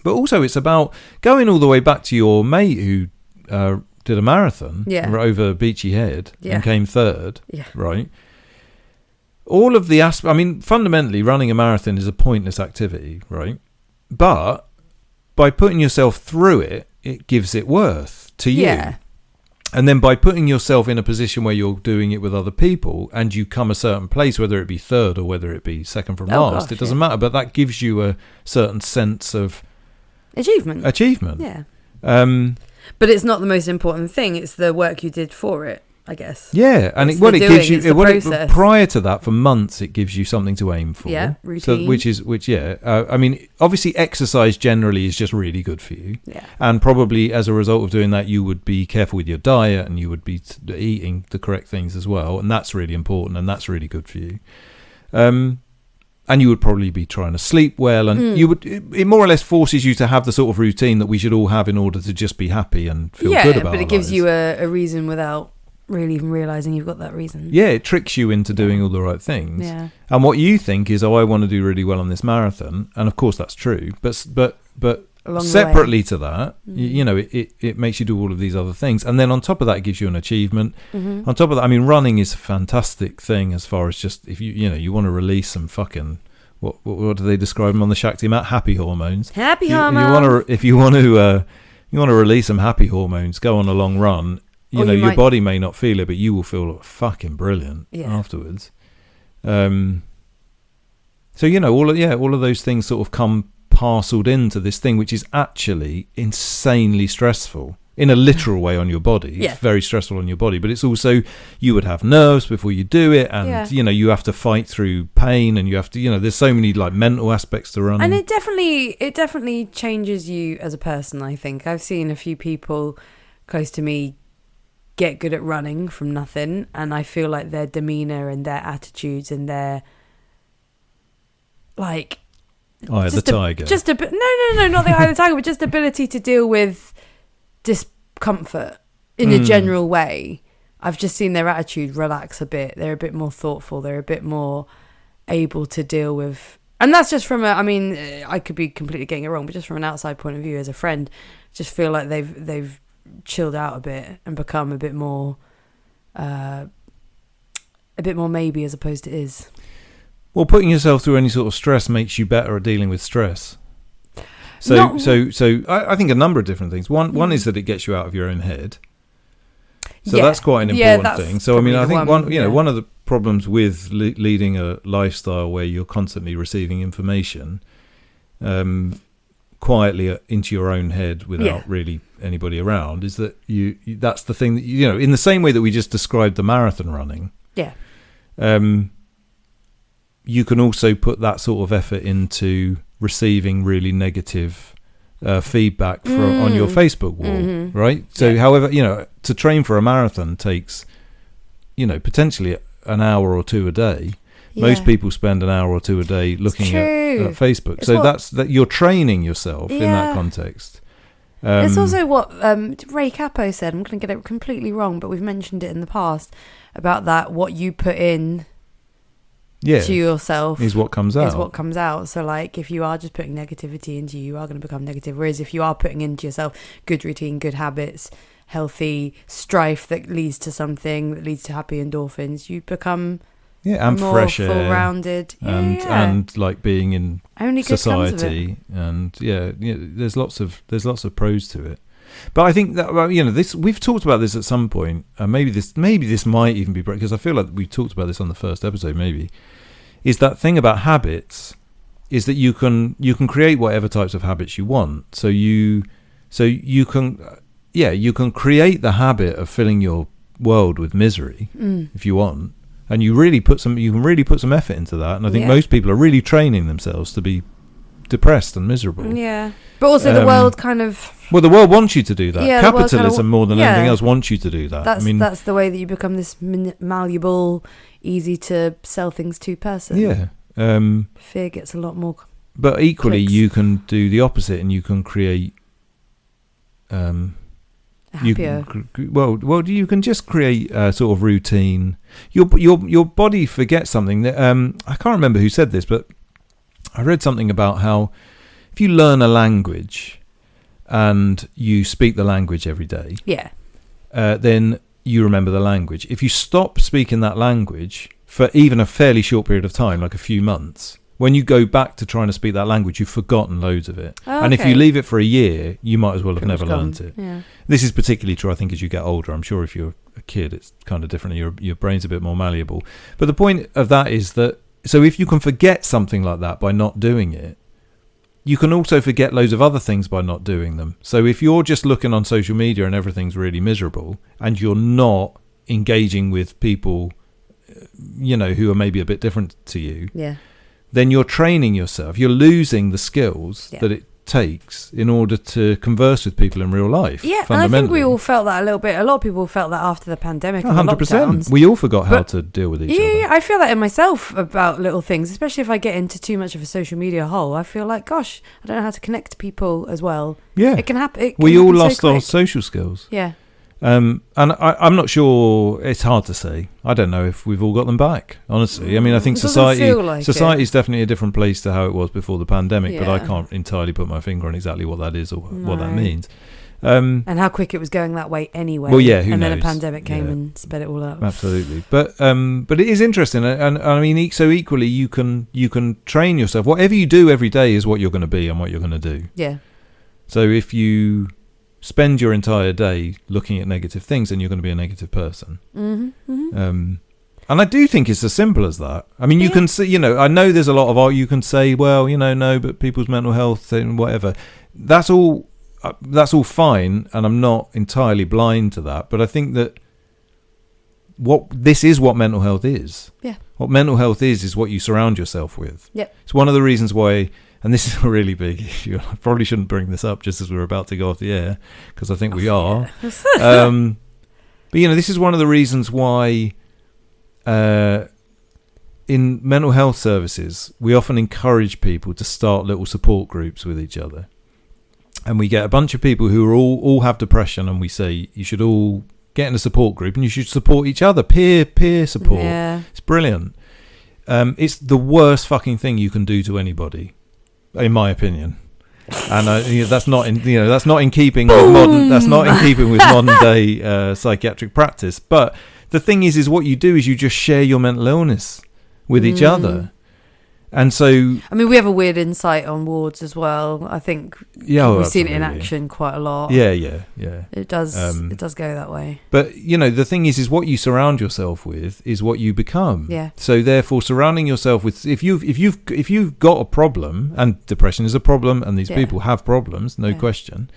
But also it's about going all the way back to your mate who did a marathon over Beachy Head and came third, right? All of the fundamentally, running a marathon is a pointless activity, right? But by putting yourself through it, it gives it worth to you. Yeah. And then by putting yourself in a position where you're doing it with other people and you come a certain place, whether it be third or whether it be second from last, it doesn't matter. But that gives you a certain sense of achievement. Yeah. But it's not the most important thing. It's the work you did for it, I guess. Yeah. And it gives you, prior to that, for months, it gives you something to aim for. Yeah, routine. Obviously exercise generally is just really good for you. Yeah. And probably as a result of doing that, you would be careful with your diet and you would be eating the correct things as well. And that's really important and that's really good for you. And you would probably be trying to sleep well, and it more or less forces you to have the sort of routine that we should all have in order to just be happy and feel good about our but it gives lives. you a reason without really even realising you've got that reason. Yeah, it tricks you into doing all the right things. Yeah. And what you think is, I want to do really well on this marathon, and of course that's true, but separately to that, it makes you do all of these other things, and then on top of that, it gives you an achievement. Mm-hmm. On top of that, running is a fantastic thing as far as just if you want to release some fucking what do they describe them on the Shakti mat? Happy hormones. If you want to release some happy hormones, go on a long run. Your body may not feel it, but you will feel fucking brilliant afterwards. So all of those things sort of come parceled into this thing, which is actually insanely stressful in a literal way on your body. It's very stressful on your body, but it's also, you would have nerves before you do it, and you have to fight through pain, and you have to, there's so many like mental aspects to running. And it definitely changes you as a person. I think I've seen a few people close to me get good at running from nothing, and I feel like their demeanor and their attitudes and their like eye of the tiger. No, not the eye of the tiger, but just ability to deal with discomfort in a general way. I've just seen their attitude relax a bit. They're a bit more thoughtful. They're a bit more able to deal with, and that's just from I could be completely getting it wrong, but just from an outside point of view as a friend, just feel like they've chilled out a bit and become a bit more maybe as opposed to is. Well, putting yourself through any sort of stress makes you better at dealing with stress. So I think a number of different things. One is that it gets you out of your own head. So that's quite an important thing. So I think one of the problems with leading a lifestyle where you're constantly receiving information quietly into your own head without really anybody around is that that's the thing that in the same way that we just described the marathon running. Yeah. You can also put that sort of effort into receiving really negative feedback on your Facebook wall, right? So, however, to train for a marathon takes, potentially an hour or two a day. Yeah. Most people spend an hour or two a day looking at Facebook. It's that's that you're training yourself in that context. It's also what Ray Capo said. I'm going to get it completely wrong, but we've mentioned it in the past about that. What you put in to yourself is what comes out. So like if you are just putting negativity into you are going to become negative, whereas if you are putting into yourself good routine, good habits, healthy strife that leads to something that leads to happy endorphins, you become and more fresh air, full-rounded and like being in only society, and there's lots of pros to it. But I think that this we've talked about this at some point, and maybe this might even be because I feel like we talked about this on the first episode. Maybe is that thing about habits is that you can create whatever types of habits you want. So you can create the habit of filling your world with misery if you want, and you can really put some effort into that. And I think most people are really training themselves to be depressed and miserable. Yeah, but also the world kind of. Well, the world wants you to do that. Capitalism, more than anything else, wants you to do that. That's the way that you become this malleable, easy to sell things to person. Yeah. Fear gets a lot more. But equally, clicks. you can do the opposite, and you can create. Happier. You can just create a sort of routine. Your body forgets something that I can't remember who said this, but I read something about how if you learn a language and you speak the language every day, then you remember the language. If you stop speaking that language for even a fairly short period of time, like a few months, when you go back to trying to speak that language, you've forgotten loads of it. Oh, and if you leave it for a year, you might as well have never learned it. Yeah. This is particularly true, I think, as you get older. I'm sure if you're a kid, it's kind of different. Your brain's a bit more malleable. But the point of that is that, so if you can forget something like that by not doing it, you can also forget loads of other things by not doing them. So if you're just looking on social media and everything's really miserable, and you're not engaging with people, who are maybe a bit different to you, then you're training yourself. You're losing the skills that it takes in order to converse with people in real life. Yeah, and I think we all felt that a little bit. A lot of people felt that after the pandemic. 100%. We all forgot how to deal with each other. Yeah, I feel that in myself about little things, especially if I get into too much of a social media hole. I feel like, gosh, I don't know how to connect to people as well. Yeah. It can happen. We all lost our social skills. Yeah. And I'm not sure. It's hard to say. I don't know if we've all got them back, honestly. I mean, I think society is definitely a different place to how it was before the pandemic, but I can't entirely put my finger on exactly what that is or what that means. And how quick it was going that way anyway. Well, yeah, who and knows? then a pandemic came and sped it all up. Absolutely, but it is interesting, and I mean, so equally, you can train yourself. Whatever you do every day is what you're going to be and what you're going to do. Yeah. So if you spend your entire day looking at negative things, then you're going to be a negative person. And I do think it's as simple as that. I mean, you can see, I know there's a lot of art. You can say, well, no, but people's mental health and whatever. That's all fine, and I'm not entirely blind to that. But I think that this is what mental health is. Yeah. What mental health is what you surround yourself with. Yep. It's one of the reasons why. And this is a really big issue. I probably shouldn't bring this up just as we're about to go off the air, because I think we are. But, this is one of the reasons why in mental health services, we often encourage people to start little support groups with each other. And we get a bunch of people who are all have depression, and we say, you should all get in a support group and you should support each other. Peer support. Yeah. It's brilliant. It's the worst fucking thing you can do to anybody, in my opinion, and that's not in keeping with modern day psychiatric practice. But the thing is what you do is you just share your mental illness with each other, and so I mean we have a weird insight on wards as well. I think we've seen it in action quite a lot. Yeah. It does go that way. But the thing is what you surround yourself with is what you become. Yeah. So therefore, surrounding yourself with if you've got a problem, and depression is a problem, and these people have problems, no question.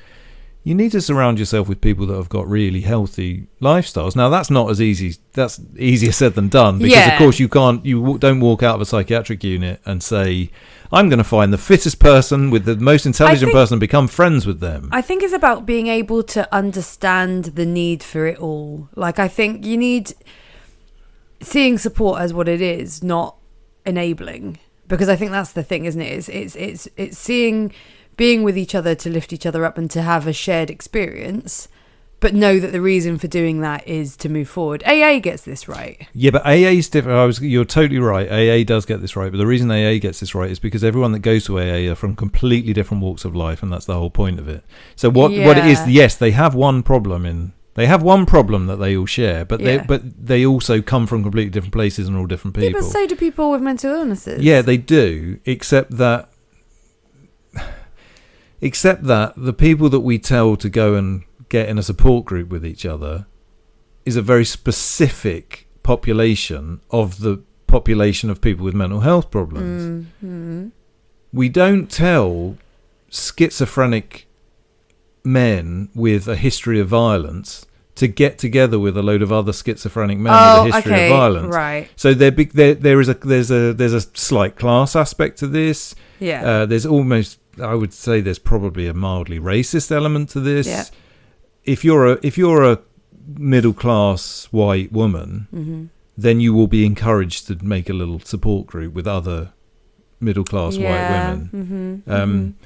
You need to surround yourself with people that have got really healthy lifestyles. Now, that's not as easy. That's easier said than done, because of course you don't walk out of a psychiatric unit and say, I'm going to find the fittest person with the most intelligent person and become friends with them. I think it's about being able to understand the need for it all. Like, I think you need seeing support as what it is, not enabling, because I think that's the thing, isn't it? It's seeing, being with each other to lift each other up and to have a shared experience, but know that the reason for doing that is to move forward. AA gets this right. Yeah, but AA is different. You're totally right. AA does get this right, but the reason AA gets this right is because everyone that goes to AA are from completely different walks of life, and that's the whole point of it. So what it is, yes, they have one problem that they all share, but they also come from completely different places and all different people. But so do people with mental illnesses. Yeah, they do, except that the people that we tell to go and get in a support group with each other is a very specific population of the population of people with mental health problems. Mm-hmm. We don't tell schizophrenic men with a history of violence to get together with a load of other schizophrenic men with a history of violence. Right. So there's a slight class aspect to this. Yeah. There's almost, I would say, there's probably a mildly racist element to this. Yeah. If you're a middle class white woman, then you will be encouraged to make a little support group with other middle class white women.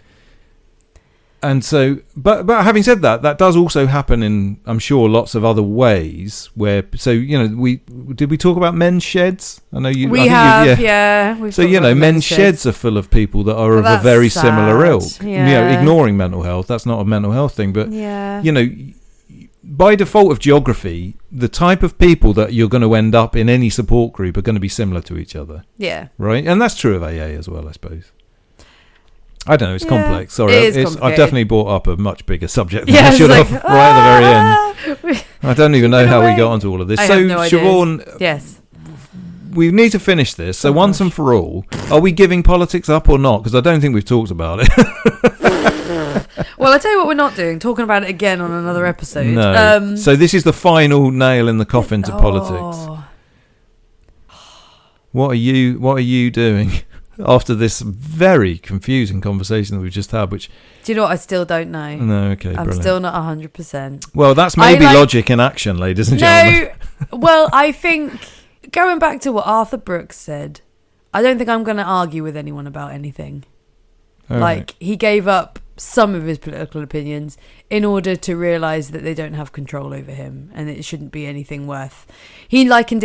And so, but having said that, that does also happen in, I'm sure, lots of other ways. Where, so we talk about men's sheds? I know you. So men's sheds are full of people that are of a very similar ilk. Yeah. Ignoring mental health, that's not a mental health thing, but by default of geography, the type of people that you're going to end up in any support group are going to be similar to each other. Yeah. Right? And that's true of AA as well, I suppose. I don't know, it's complex. Sorry, it is I've definitely brought up a much bigger subject than Yeah, I should it's have like, right at the very end. I don't even know how we got onto all of this. I So, have no idea. Siobhan, Yes. we need to finish this. So, once and for all, are we giving politics up or not? Because I don't think we've talked about it. Well, I'll tell you what we're not doing. Talking about it again on another episode. No. So this is the final nail in the coffin to politics. What are you doing after this very confusing conversation that we've just had? Which, do you know what? I still don't know. No, okay, I'm brilliant. still not 100%. Well, that's maybe logic in action, ladies and gentlemen. No, well, I think going back to what Arthur Brooks said, I don't think I'm going to argue with anyone about anything. All like right. he gave up some of his political opinions in order to realise that they don't have control over him and it shouldn't be anything worth. He explained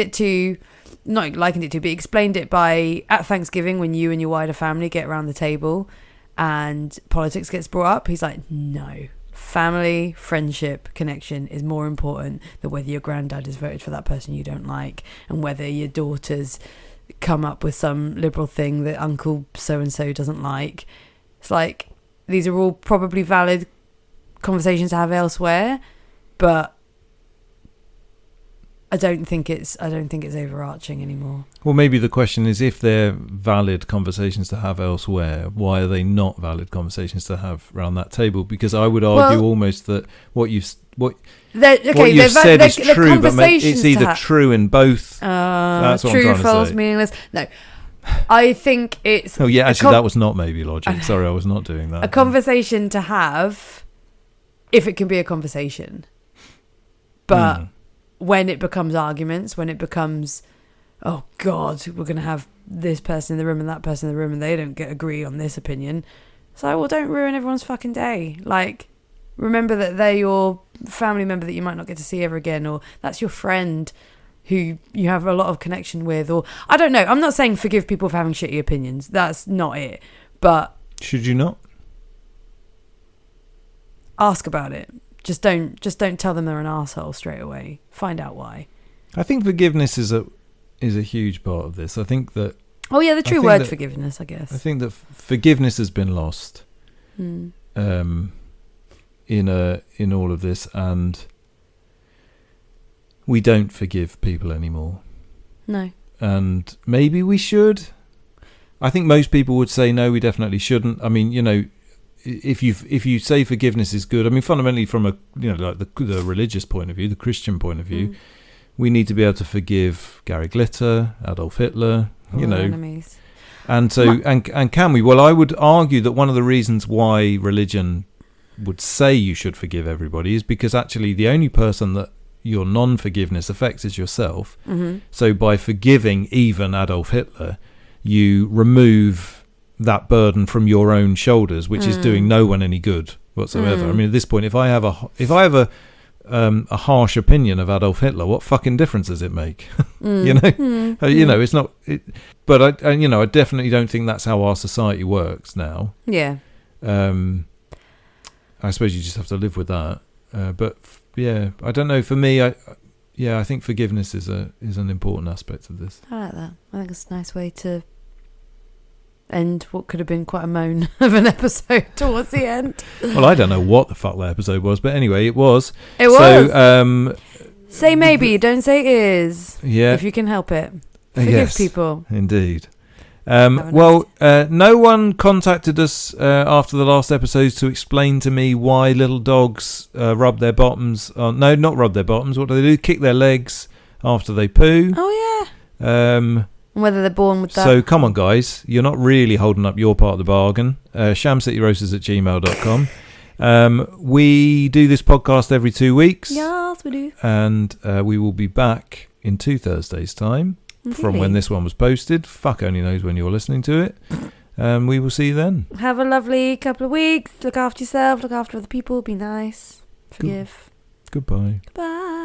it by at Thanksgiving when you and your wider family get around the table and politics gets brought up. He's like, no, family, friendship, connection is more important than whether your granddad has voted for that person you don't like and whether your daughters come up with some liberal thing that uncle so-and-so doesn't like. It's like, these are all probably valid conversations to have elsewhere, but I don't think it's overarching anymore. Well, maybe the question is, if they're valid conversations to have elsewhere, why are they not valid conversations to have around that table? Because I would argue almost that what you've said is true, but it's either true in both. That's what true, I'm trying false, to say. Meaningless. No. I think it's... Oh, yeah, actually, that was not maybe logic. Sorry, I was not doing that. A conversation to have, if it can be a conversation. But when it becomes arguments, when it becomes, oh, God, we're going to have this person in the room and that person in the room and they don't agree on this opinion. It's like, well, don't ruin everyone's fucking day. Like, remember that they're your family member that you might not get to see ever again, or that's your friend who you have a lot of connection with, or I don't know. I'm not saying forgive people for having shitty opinions. That's not it. But should you not ask about it? Just don't tell them they're an arsehole straight away. Find out why. I think forgiveness is a huge part of this. I think that. Oh yeah, the true word forgiveness, I guess. I think that forgiveness has been lost in all of this, and we don't forgive people anymore. No. And maybe we should. I think most people would say no, we definitely shouldn't. I mean, if you say forgiveness is good, I mean, fundamentally from a like the religious point of view, the Christian point of view, we need to be able to forgive Gary Glitter, Adolf Hitler, enemies. And so and can we? Well, I would argue that one of the reasons why religion would say you should forgive everybody is because actually the only person that your non-forgiveness affects is yourself. So by forgiving even Adolf Hitler, you remove that burden from your own shoulders, which is doing no one any good whatsoever. I mean, at this point, if I have a harsh opinion of Adolf Hitler, what fucking difference does it make? It's not. But I definitely don't think that's how our society works now. Yeah. I suppose you just have to live with that. But yeah, I don't know. For me, I think forgiveness is an important aspect of this. I like that. I think it's a nice way to end what could have been quite a moan of an episode towards the end. Well, I don't know what the fuck that episode was, but anyway, it was. It was. So, say maybe, don't say is. Yeah. If you can help it. Forgive people. Indeed. No one contacted us after the last episodes to explain to me why little dogs rub their bottoms. No, not rub their bottoms. What do? Kick their legs after they poo. Oh, yeah. Whether they're born with that. So come on, guys. You're not really holding up your part of the bargain. shamcityroasters@gmail.com. We do this podcast every 2 weeks. Yes, we do. And we will be back in 2 Thursdays' time. From when this one was posted. Fuck only knows when you're listening to it. We will see you then. Have a lovely couple of weeks. Look after yourself. Look after other people. Be nice. Forgive. Goodbye. Bye.